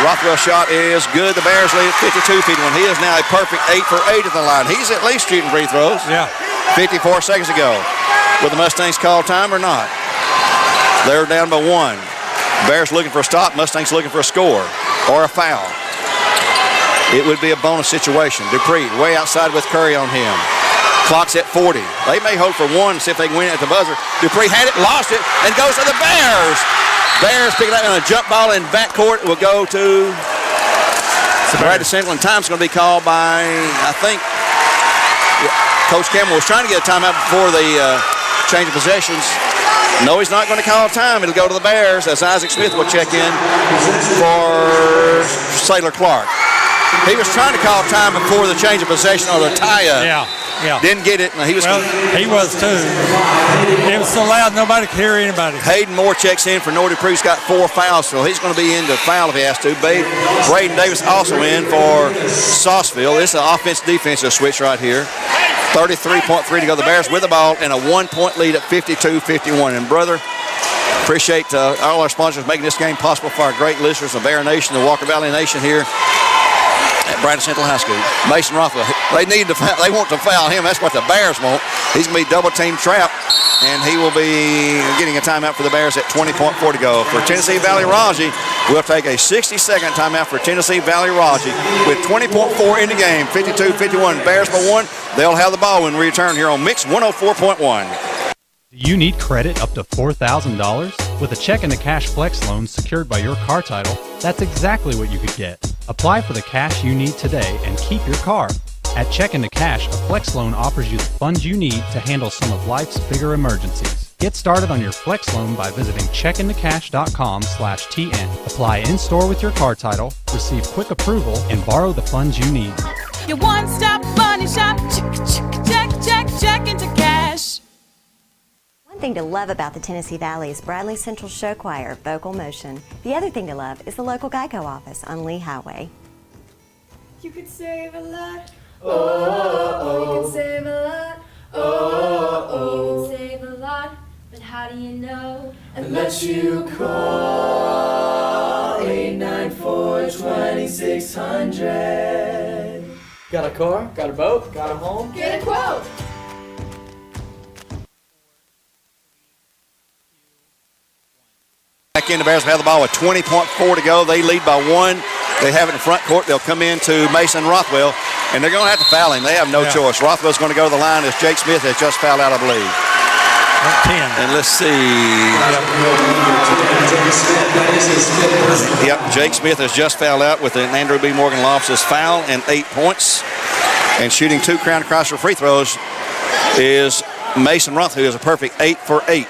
Rothwell's shot is good. The Bears lead at 52-51. He is now a perfect 8 for 8 at the line. He's at least shooting free throws. Yeah. 54 seconds ago. Will the Mustangs call time or not? They're down by 1. Bears looking for a stop. Mustangs looking for a score or a foul. It would be a bonus situation. Dupree way outside with Curry on him. Clock's at 40. They may hold for 1, see if they can win at the buzzer. Dupree had it, lost it, and goes to the Bears. Bears pick it up on a jump ball in backcourt. Will go to Bradley Central, and time's going to be called by, I think, Coach Campbell was trying to get a timeout before the change of possessions. No, he's not going to call time. It'll go to the Bears as Isaac Smith will check in for Sailor Clark. He was trying to call time before the change of possession or the tie-up. Yeah. Didn't get it. He was too. It was so loud nobody could hear anybody. Hayden Moore checks in for Nordy Dupree's got 4 fouls, so he's going to be in to foul if he has to. Braden Davis also in for Sauceville. This is an offense-defensive switch right here. 33.3 to go. The Bears with the ball and a 1-point lead at 52-51. And, brother, appreciate all our sponsors making this game possible for our great listeners, the Bear Nation, the Walker Valley Nation here at Bradley Central High School. Mason Rothwell, they want to foul him. That's what the Bears want. He's going to be double-team trapped, and he will be getting a timeout for the Bears at 20.4 to go. For Tennessee Valley Raji, we'll take a 60-second timeout for Tennessee Valley Raji with 20.4 in the game, 52-51. Bears by 1. They'll have the ball when we return here on Mix 104.1. Do you need credit up to $4,000? With a check and a cash flex loan secured by your car title, that's exactly what you could get. Apply for the cash you need today and keep your car. At Check into Cash, a flex loan offers you the funds you need to handle some of life's bigger emergencies. Get started on your flex loan by visiting checkintocash.com/TN. Apply in-store with your car title, receive quick approval, and borrow the funds you need. Your one-stop money shop. Check into cash. One thing to love about the Tennessee Valley is Bradley Central Show Choir, Vocal Motion. The other thing to love is the local Geico office on Lee Highway. You could save a lot. You could save a lot. You could save a lot. But how do you know? Unless you call 894-2600. Got a car? Got a boat? Got a home? Get a quote. Back in, the Bears have the ball with 20.4 to go. They lead by 1. They have it in front court. They'll come into Mason Rothwell. And they're going to have to foul him. They have no choice. Rothwell's going to go to the line as Jake Smith has just fouled out, I believe. 10. And let's see. Yep, Jake Smith has just fouled out with an Andrew B. Morgan Loftus foul and 8 points. And shooting 2 Crown Chrysler free throws is Mason Roth, who is a perfect 8 for 8.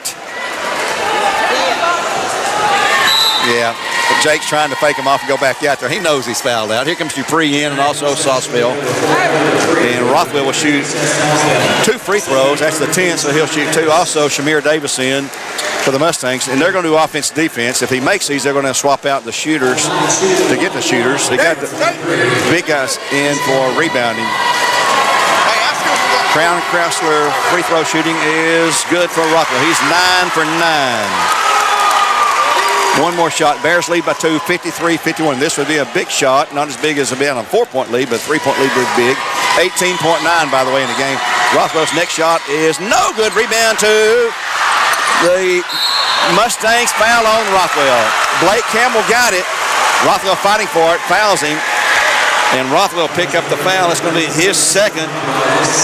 Yeah, but Jake's trying to fake him off and go back out there. He knows he's fouled out. Here comes Dupree in and also Sauceville. And Rothwell will shoot 2 free throws. That's the 10, so he'll shoot 2. Also, Shamir Davis in for the Mustangs. And they're going to do offense defense. If he makes these, they're going to swap out the shooters to get the shooters. They got the big guys in for rebounding. Crown Chrysler free throw shooting is good for Rothwell. He's 9 for 9. One more shot. Bears lead by 2, 53-51. This would be a big shot. Not as big as being on a 4-point lead, but a 3-point lead would be big. 18.9, by the way, in the game. Rothwell's next shot is no good. Rebound to the Mustangs. Foul on Rothwell. Blake Campbell got it. Rothwell fighting for it. Fouls him. And Rothwell pick up the foul. It's going to be his second,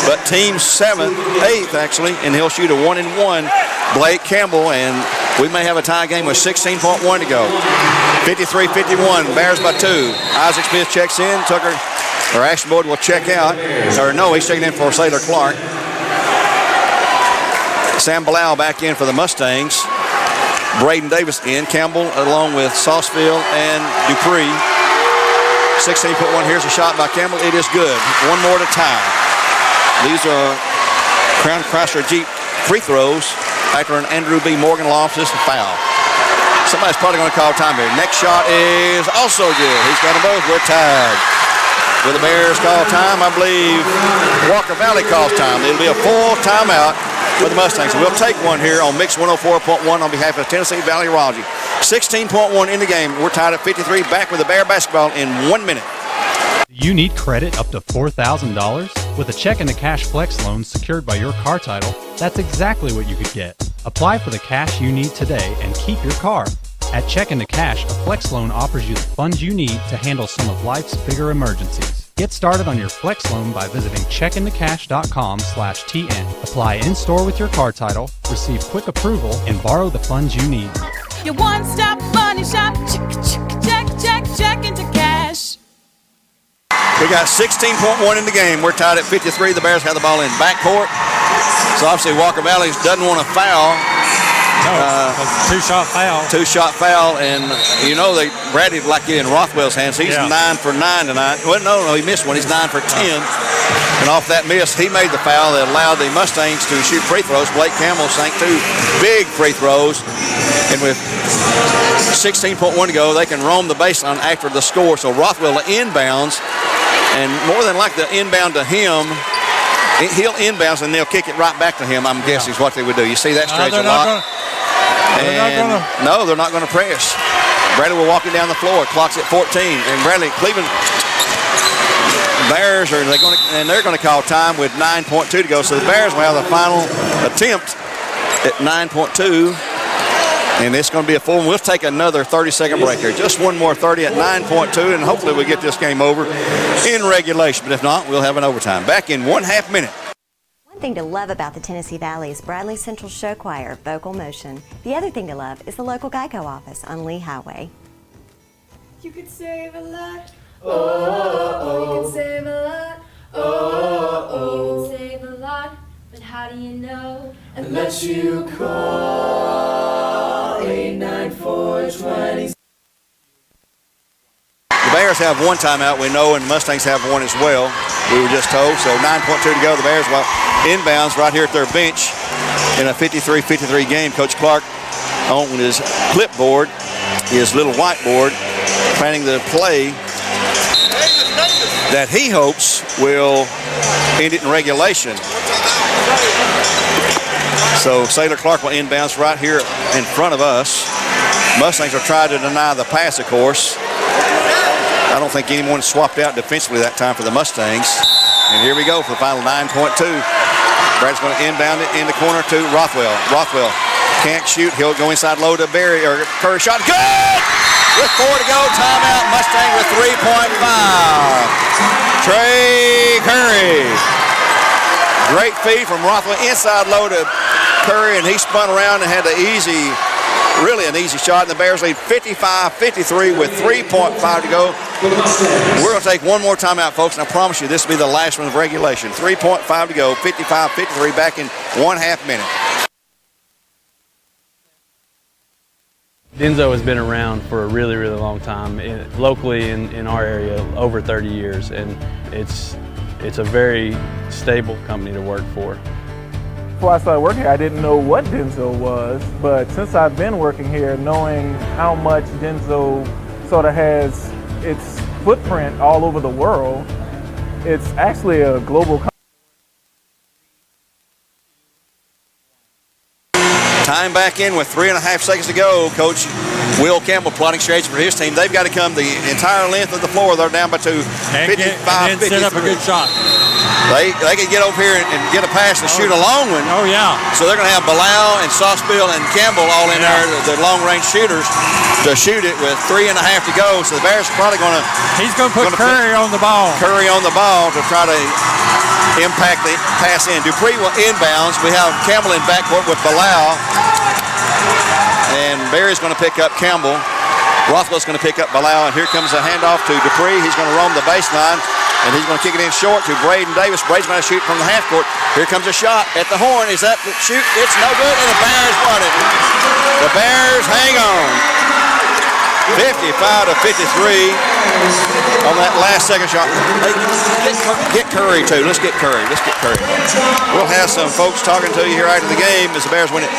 but team 8th, actually, and he'll shoot a 1-and-1. Blake Campbell, and we may have a tie game with 16.1 to go. 53-51, Bears by 2. Isaac Smith checks in. Ashton Boyd will check out. Or no, he's checking in for Sailor Clark. Sam Bilal back in for the Mustangs. Braden Davis in. Campbell along with Sauceville and Dupree. 16.1. Here's a shot by Campbell. It is good. One more to tie. These are Crown Chrysler Jeep free throws after an Andrew B. Morgan Loftus foul. Somebody's probably going to call time here. Next shot is also good. He's got them both. We're tied. Will the Bears call time? I believe Walker Valley calls time. It'll be a full timeout for the Mustangs. We'll take one here on Mix 104.1 on behalf of Tennessee Valley Raleigh. 16.1 in the game. We're tied at 53. Back with the Bear basketball in 1 minute. You need credit up to $4,000? With a check and a cash flex loan secured by your car title, that's exactly what you could get. Apply for the cash you need today and keep your car. At Check into Cash, a flex loan offers you the funds you need to handle some of life's bigger emergencies. Get started on your flex loan by visiting checkintocash.com/TN. Apply in-store with your car title, receive quick approval, and borrow the funds you need. Your one-stop money shop. Check into cash. We got 16.1 in the game. We're tied at 53. The Bears have the ball in backcourt. So obviously Walker Valley doesn't want to foul. Two-shot foul. Two-shot foul, and you know Bradley would like it in Rothwell's hands. He's 9 for 9 tonight. Well, no, he missed one. He's 9 for 10. And off that miss, he made the foul that allowed the Mustangs to shoot free throws. Blake Campbell sank 2 big free throws. And with 16.1 to go, they can roam the baseline after the score. So Rothwell inbounds, and more than like the inbound to him, he'll inbounds and they'll kick it right back to him, I'm guessing is what they would do. You see that stretch a lot. No, they're not going to press. Bradley will walk it down the floor. Clock's at 14. And Bradley, Cleveland Bears they're going to call time with 9.2 to go. So the Bears will have the final attempt at 9.2. And it's going to be a full one. We'll take another 30-second break here. Just one more 30 at 9.2, and hopefully we get this game over in regulation. But if not, we'll have an overtime. Back in 1/2 minute. One thing to love about the Tennessee Valley is Bradley Central Show Choir, Vocal Motion. The other thing to love is the local Geico office on Lee Highway. You could save a lot. You can save a lot. You can save a lot. But how do you know? Unless you call 894-20. The Bears have one timeout, we know, and the Mustangs have one as well. We were just told. So 9.2 to go. The Bears will inbounds right here at their bench in a 53-53 game. Coach Clark on his clipboard, his little whiteboard, planning the play that he hopes will end it in regulation. So Sailor Clark will inbounds right here in front of us. Mustangs will try to deny the pass, of course. I don't think anyone swapped out defensively that time for the Mustangs. And here we go for the final 9.2. Brad's going to inbound it in the corner to Rothwell. Rothwell can't shoot. He'll go inside low to Barry, or Curry shot. Good! with 4 to go. Timeout. Mustang with 3.5. Trey Curry. Great feed from Rothwell. Inside low to Curry, and he spun around and had really an easy shot. And the Bears lead 55-53 with 3.5 to go. We're going to take one more timeout, folks, and I promise you this will be the last one of regulation. 3.5 to go, 55-53 back in 1/2 minute. Denzo has been around for a really, really long time, locally in our area, over 30 years, and it's a very stable company to work for. Before I started working here, I didn't know what Denzo was, but since I've been working here, knowing how much Denzo sort of has its footprint all over the world, it's actually a global company. Time back in with 3.5 seconds to go. Coach Will Campbell plotting shades for his team. They've got to come the entire length of the floor. They're down by 2. 55-53. Set up a good shot. They can get over here and get a pass and shoot a long one. Oh, yeah. So they're going to have Bilal and Saucebill and Campbell all in there, the long-range shooters, to shoot it with 3.5 to go. So the Bears are probably going to... He's going to put Curry on the ball. Curry on the ball to try to impact the pass in. Dupree will inbounds. We have Campbell in backcourt with Bilal. And Barry's going to pick up Campbell. Rothwell's going to pick up Bilal. And here comes a handoff to Dupree. He's going to roam the baseline. And he's going to kick it in short to Braden Davis. Braden's going to shoot from the half court. Here comes a shot at the horn. Is that the shoot? It's no good, and the Bears won it. The Bears hang on. 55-53 on that last second shot. Hey, get Curry, too. Let's get Curry. We'll have some folks talking to you here after the game as the Bears win it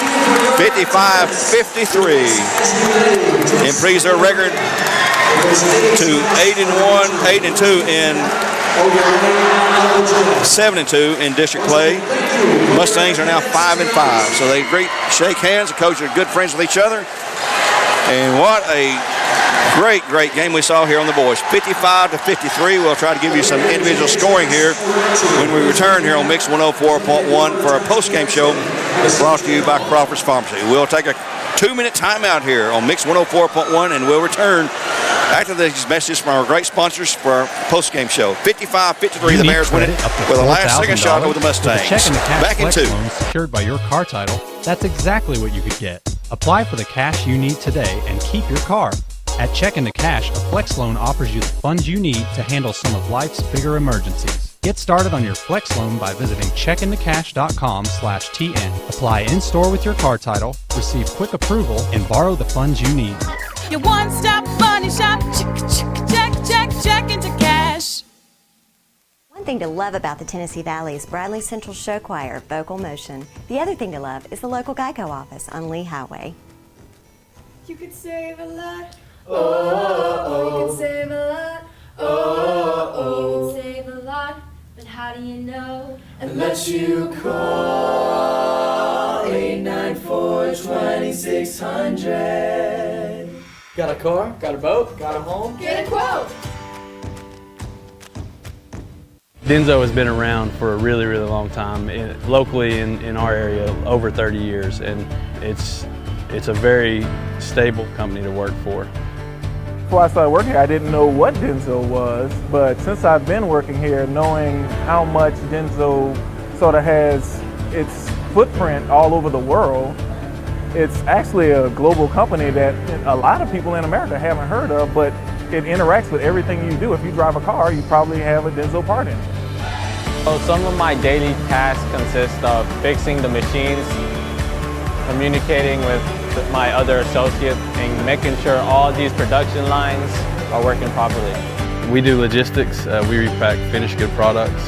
55-53. Improves their record to 8-1, 8-2 in 7-2 in district play. Mustangs are now 5-5. So they shake hands. The coaches are good friends with each other. And what a great game we saw here on the boys. 55-53. We'll try to give you some individual scoring here when we return here on Mix 104.1 for our post-game show brought to you by Crawford's Pharmacy. We'll take a 2-minute timeout here on Mix 104.1, and we'll return after these messages from our great sponsors for our post-game show. 55-53, the Bears win it with a last second shot over the Mustangs. Check and the cash Back in flex 2. loan secured by your car title. That's exactly what you could get. Apply for the cash you need today and keep your car. At Check and the Cash, a flex loan offers you the funds you need to handle some of life's bigger emergencies. Get started on your flex loan by visiting checkandthecash.com/TN. Apply in-store with your car title, receive quick approval, and borrow the funds you need. Your one-stop money shop. Check into cash. One thing to love about the Tennessee Valley is Bradley Central Show Choir, vocal motion. The other thing to love is the local Geico office on Lee Highway. You could save a lot. You could save a lot. You could save a lot. But how do you know? Unless you call 894-2600. Got a car? Got a boat? Got a home? Get a quote. Denzo has been around for a really, really long time, locally in our area, over 30 years, and it's a very stable company to work for. Before I started working here, I didn't know what Denzo was, but since I've been working here, knowing how much Denzo sort of has its footprint all over the world, it's actually a global company that a lot of people in America haven't heard of, but it interacts with everything you do. If you drive a car, you probably have a Denzo part in it. So some of my daily tasks consist of fixing the machines, communicating with my other associates, and making sure all these production lines are working properly. We do logistics. We repack finished good products.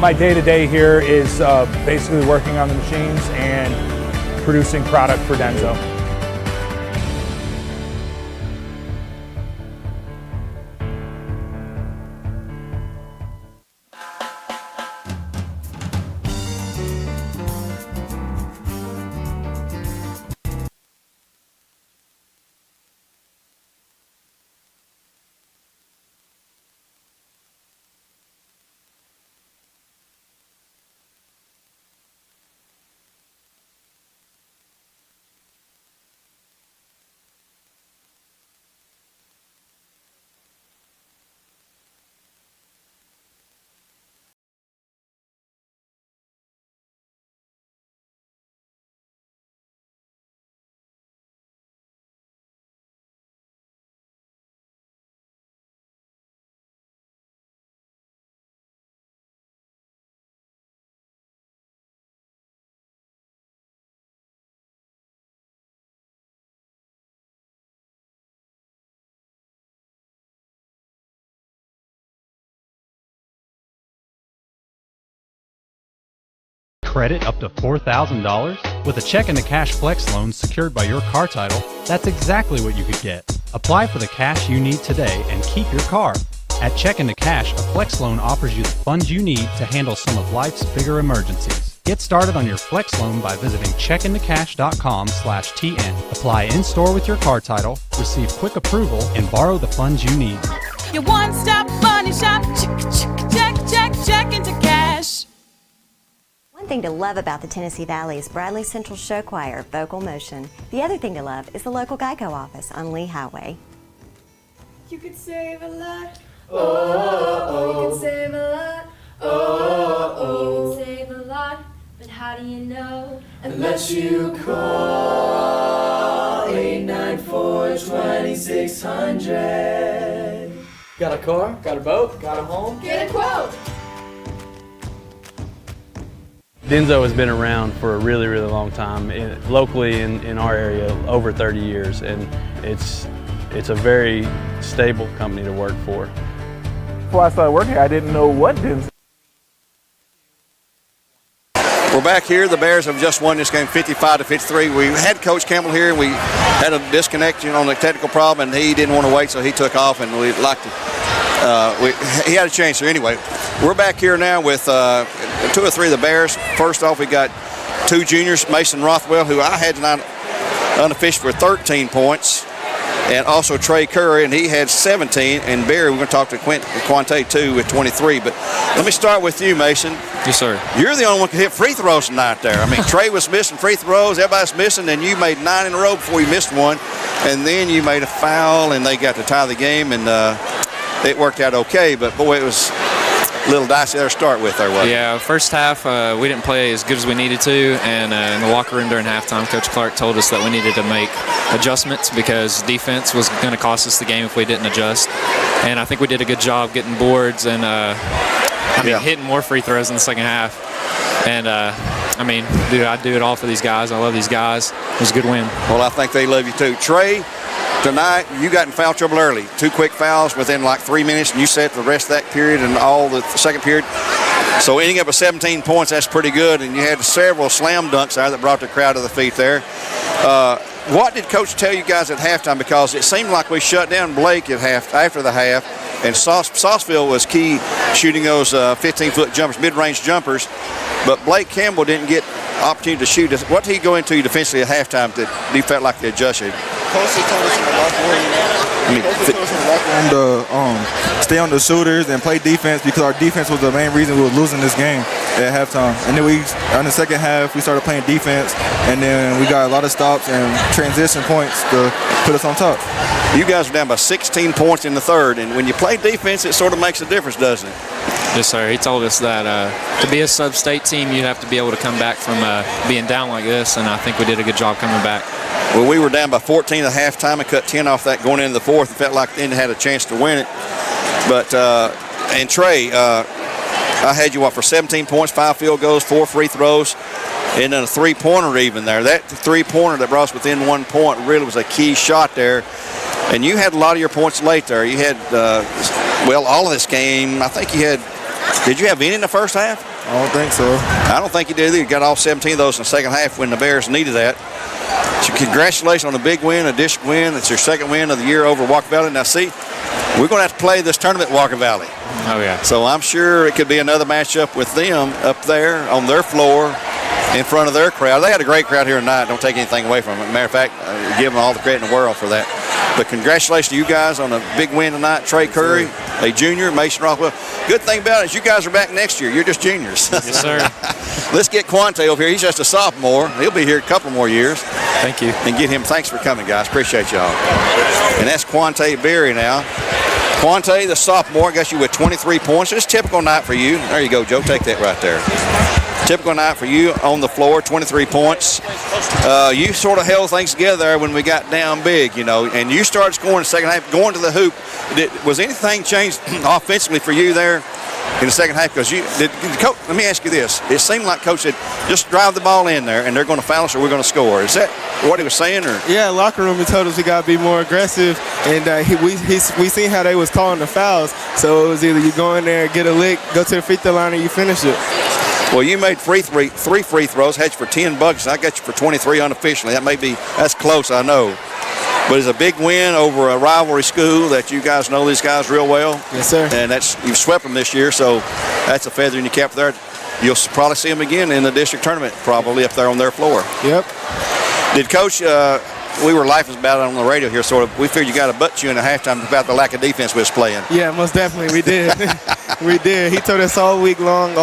My day-to-day here is basically working on the machines and producing product for Denzo. credit up to $4,000? With a check into cash flex loan secured by your car title, that's exactly what you could get. Apply for the cash you need today and keep your car. At Check into Cash, a flex loan offers you the funds you need to handle some of life's bigger emergencies. Get started on your flex loan by visiting checkintocash.com/TN. Apply in-store with your car title, receive quick approval, and borrow the funds you need. Your one-stop money shop. Check into cash. One thing to love about the Tennessee Valley is Bradley Central Show Choir, Vocal Motion. The other thing to love is the local Geico office on Lee Highway. You could save a lot. You can save a lot. You can save a lot. But how do you know? Unless you call 894-2600. Got a car? Got a boat? Got a home? Get a quote. Denzo has been around for a really, really long time, locally in our area, over 30 years, and it's a very stable company to work for. Before I started working here, I didn't know what Denzo. We're back here. The Bears have just won this game 55-53. We had Coach Campbell here, and we had a disconnection on the technical problem, and he didn't want to wait, so he took off, and we'd like to. He had a chance here anyway. We're back here now with 2 or 3 of the Bears. First off, we got 2 juniors, Mason Rothwell, who I had tonight unofficial for 13 points, and also Trey Curry, and he had 17, and Barry, we're going to talk to Quante too with 23. But let me start with you, Mason. Yes, sir. You're the only one who could hit free throws tonight there. I mean, Trey was missing free throws, everybody's missing, and you made 9 in a row before you missed one, and then you made a foul, and they got to tie the game, and it worked out okay, but boy, it was a little dicey there to start with there, wasn't it? Yeah, first half we didn't play as good as we needed to, and in the locker room during halftime, Coach Clark told us that we needed to make adjustments because defense was going to cost us the game if we didn't adjust. And I think we did a good job getting boards and hitting more free throws in the second half. And dude, I'd do it all for these guys. I love these guys. It was a good win. Well, I think they love you too. Trey, tonight you got in foul trouble early. 2 quick fouls within like 3 minutes, and you set the rest of that period and all the second period. So ending up with 17 points, that's pretty good, and you had several slam dunks there that brought the crowd to the feet there. What did Coach tell you guys at halftime? Because it seemed like we shut down Blake at after the half, and Sauceville was key shooting those 15-foot jumpers, mid-range jumpers, but Blake Campbell didn't get opportunity to shoot. What did he go into defensively at halftime that he felt like they adjusted? Coach told us in the locker room to stay on the shooters and play defense because our defense was the main reason we were losing this game at halftime. And then in the second half, we started playing defense, and then we got a lot of stops and transition points to put us on top. You guys are down by 16 points in the third, and when you play defense, it sort of makes a difference, doesn't it? Yes, sir. He told us that to be a sub-state team, you'd have to be able to come back from being down like this, and I think we did a good job coming back. Well, we were down by 14 at halftime and cut 10 off that going into the fourth and felt like then had a chance to win it. But, and Trey, I had you for 17 points, 5 field goals, 4 free throws, and then a three-pointer even there. That three-pointer that brought us within 1 point really was a key shot there. And you had a lot of your points late there. You had, all of this game, I think you had, did you have any in the first half? I don't think so. I don't think you did either. You got all 17 of those in the second half when the Bears needed that. So congratulations on a big win, a district win. It's your second win of the year over Walker Valley. Now, see, we're going to have to play this tournament at Walker Valley. Oh, yeah. So I'm sure it could be another matchup with them up there on their floor in front of their crowd. They had a great crowd here tonight. Don't take anything away from it. Matter of fact, give them all the credit in the world for that. But congratulations to you guys on a big win tonight. Trey Curry, a junior, Mason Rothwell. Good thing about it is you guys are back next year. You're just juniors. Yes, sir. Let's get Quante over here. He's just a sophomore. He'll be here a couple more years. Thank you. And get him. Thanks for coming, guys. Appreciate y'all. And that's Quante Berry now. Quante, the sophomore, got you with 23 points. It's a typical night for you. There you go, Joe. Take that right there. Typical night for you on the floor, 23 points. You sort of held things together there when we got down big, and you started scoring in the second half, going to the hoop. Was anything changed offensively for you there in the second half? Because Coach, let me ask you this. It seemed like Coach said, just drive the ball in there, and they're going to foul us or we're going to score. Is that what he was saying? Or? Yeah, locker room, he told us we got to be more aggressive, and we seen how they was calling the fouls. So it was either you go in there, get a lick, go to the free throw line, or you finish it. Well, you made three free throws, had you for $10. I got you for 23 unofficially. That's close, I know. But it's a big win over a rivalry school that you guys know these guys real well. Yes, sir. And you've swept them this year, so that's a feather in your cap there. You'll probably see them again in the district tournament, probably up there on their floor. Yep. Did Coach? We were laughing about it on the radio here, sort of. We figured you got to butt you in the halftime about the lack of defense we was playing. Yeah, most definitely we did. We did. He told us all week long,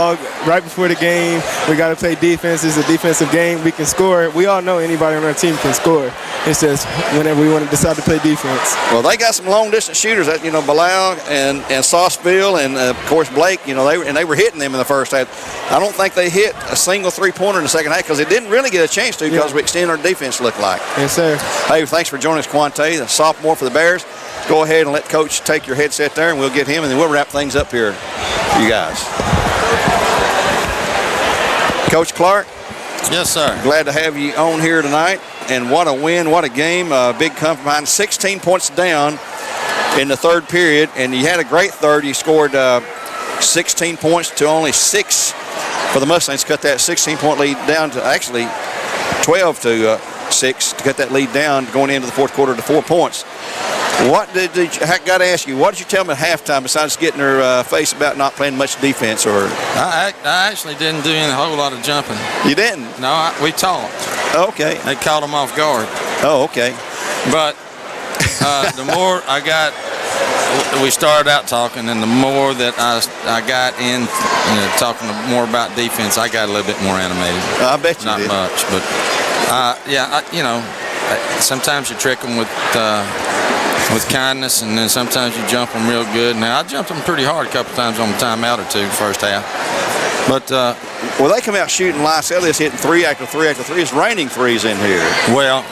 right before the game, we got to play defense. It's a defensive game. We can score. We all know anybody on our team can score. It's just whenever we want to decide to play defense. Well, they got some long-distance shooters. That Bilal and Sauceville and of course Blake. They were hitting them in the first half. I don't think they hit a single three-pointer in the second half because they didn't really get a chance to because we extended our defense. Looked like. Yes, sir. Hey, thanks for joining us, Quante, the sophomore for the Bears. Go ahead and let Coach take your headset there, and we'll get him, and then we'll wrap things up here for you guys. Coach Clark. Yes, sir. Glad to have you on here tonight. And what a win, what a game. Big come from behind, 16 points down in the third period, and you had a great third. You scored 16 points to only 6 for the Mustangs. Cut that 16-point lead down to actually 12 to 6 to cut that lead down going into the fourth quarter to 4 points. What did you, I got to ask you, what did you tell them at halftime besides getting her face about not playing much defense? Or I actually didn't do a whole lot of jumping. You didn't? No, we talked. Okay. They caught them off guard. Oh, okay. But the more I got, we started out talking, and the more that I got in talking more about defense, I got a little bit more animated. I bet you Not did. much, but sometimes you trick them with kindness, and then sometimes you jump them real good. Now, I jumped them pretty hard a couple times on the timeout or two first half. But well, they come out shooting lights. Elliott's hitting 3 after 3 after 3. It's raining threes in here. Well,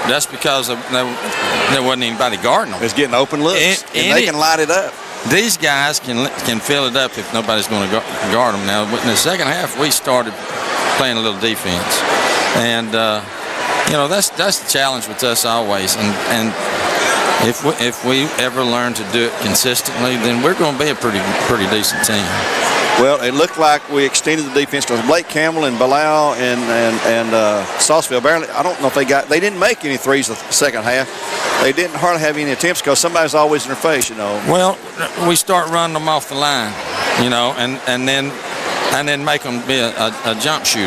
that's because there wasn't anybody guarding them. It's getting open looks, and they can light it up. These guys can fill it up if nobody's going to guard them. Now, in the second half, we started playing a little defense, and that's the challenge with us always. And if we ever learn to do it consistently, then we're going to be a pretty decent team. Well, it looked like we extended the defense because Blake Campbell and Bilal and Sauceville barely. I don't know if they didn't make any threes the second half. They didn't hardly have any attempts because somebody's always in their face, Well, we start running them off the line, and then make them be a jump shooter.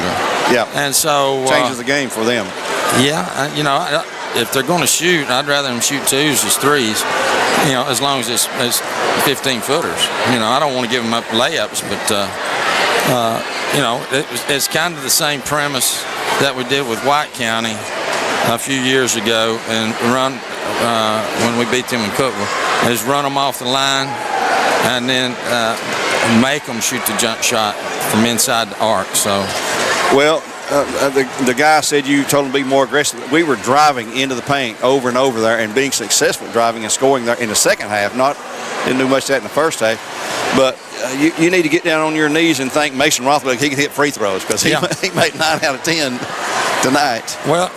Yeah. And so changes the game for them. Yeah, if they're going to shoot, I'd rather them shoot twos as threes. As long as it's 15-footers. I don't want to give them up layups, but it's kind of the same premise that we did with White County a few years ago, and when we beat them in Cookville, is run them off the line and then make them shoot the jump shot from inside the arc. So, well. The guy said you told him to be more aggressive. We were driving into the paint over and over there and being successful driving and scoring there in the second half. Didn't do much of that in the first half. But you need to get down on your knees and thank Mason Rothberg. He could hit free throws because he made 9 out of 10 tonight. Well,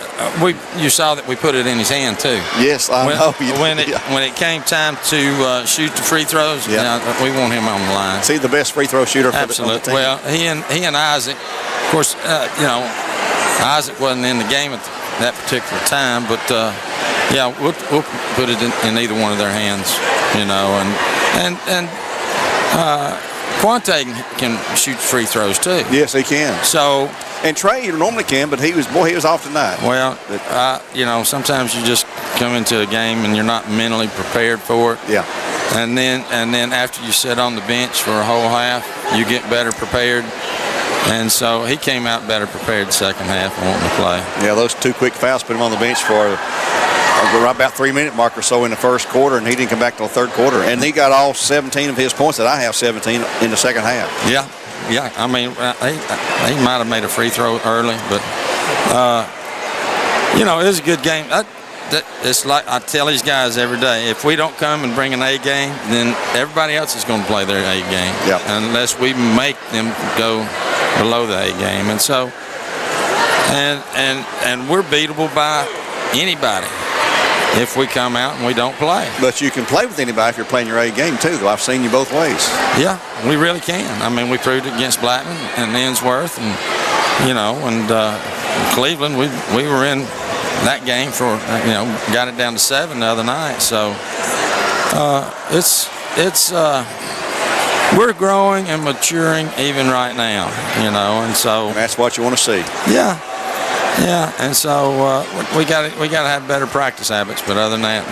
you saw that we put it in his hand too. Yes, I know. When it came time to shoot the free throws, we want him on the line. Is he the best free throw shooter for the team? Well, he and Isaac. Of course, Isaac wasn't in the game at that particular time, but we'll put it in either one of their hands, and Quante can shoot free throws too. Yes, he can. So, and Trey normally can, but he was off tonight. Well, sometimes you just come into a game and you're not mentally prepared for it. Yeah. And then after you sit on the bench for a whole half, you get better prepared. And so he came out better prepared the second half and wanting to play. Yeah, those 2 quick fouls put him on the bench for right about 3-minute mark or so in the first quarter, and he didn't come back till the third quarter. And he got all 17 of his points that I have 17 in the second half. Yeah. I mean, he might have made a free throw early, but it was a good game. It's like I tell these guys every day, if we don't come and bring an A game, then everybody else is going to play their A game. Yep. Unless we make them go below the A game. And so, and we're beatable by anybody. if we come out and we don't play. But you can play with anybody if you're playing your A game too, though. I've seen you both ways. Yeah, we really can. I mean, we proved it against Blackman and Ainsworth, and Cleveland. We were in that game for got it down to 7 the other night. So we're growing and maturing even right now, and so and that's what you want to see. Yeah, and so we got to have better practice habits. But other than that,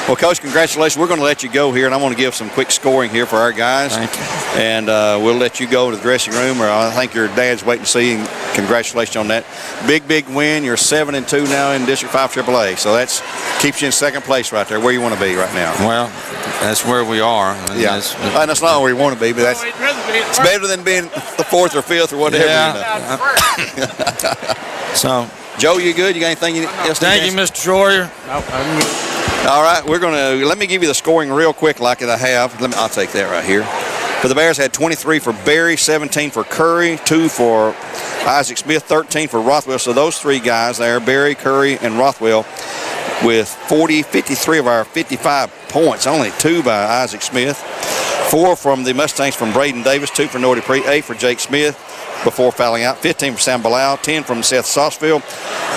well, Coach, congratulations. We're going to let you go here, and I want to give some quick scoring here for our guys. Thank you. And we'll let you go to the dressing room, or I think your dad's waiting to see you. Congratulations on that big win. You're 7-2 now in District 5 AAA, so that's keeps you in second place right there, where you want to be right now. Well, that's where we are. And yeah, and that's not where you want to be, but it's better than being the 4th or 5th or whatever. Yeah. So, Joe, you good? You got anything else? Thank you, Mr. Troyer. Nope, I'm good. All right, let me give you the scoring real quick like I have. I'll take that right here. For the Bears, had 23 for Berry, 17 for Curry, 2 for Isaac Smith, 13 for Rothwell. So those three guys there, Berry, Curry, and Rothwell, with 53 of our 55 points, only 2 by Isaac Smith, 4 from the Mustangs from Braden Davis, 2 for Noah Dupree, 8 for Jake Smith before fouling out, 15 from Sam Bilal, 10 from Seth Saucefield,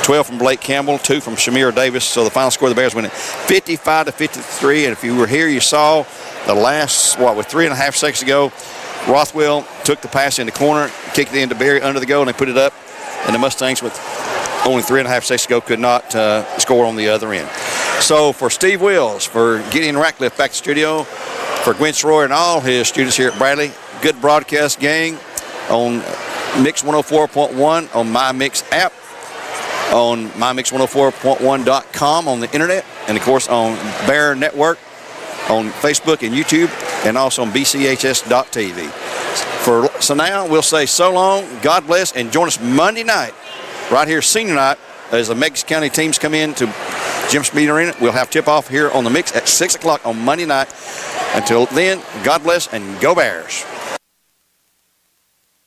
12 from Blake Campbell, 2 from Shamir Davis. So the final score, the Bears winning 55-53. And if you were here, you saw the last, with 3.5 seconds ago, Rothwell took the pass in the corner, kicked it into Berry under the goal, and they put it up. And the Mustangs, with only 3.5 seconds ago, could not score on the other end. So for Steve Wills, for Gideon Ratcliffe back to the studio, for Gwen Sroyer and all his students here at Bradley, good broadcast, gang, on Mix 104.1, on My Mix app, on mymix104.1.com on the internet, and of course on Bear Network on Facebook and YouTube, and also on bchs.tv. So now we'll say so long, God bless, and join us Monday night right here, senior night, as the Memphis County teams come in to Jim Speed Arena. We'll have tip-off here on the Mix at 6 o'clock on Monday night. Until then, God bless and go Bears.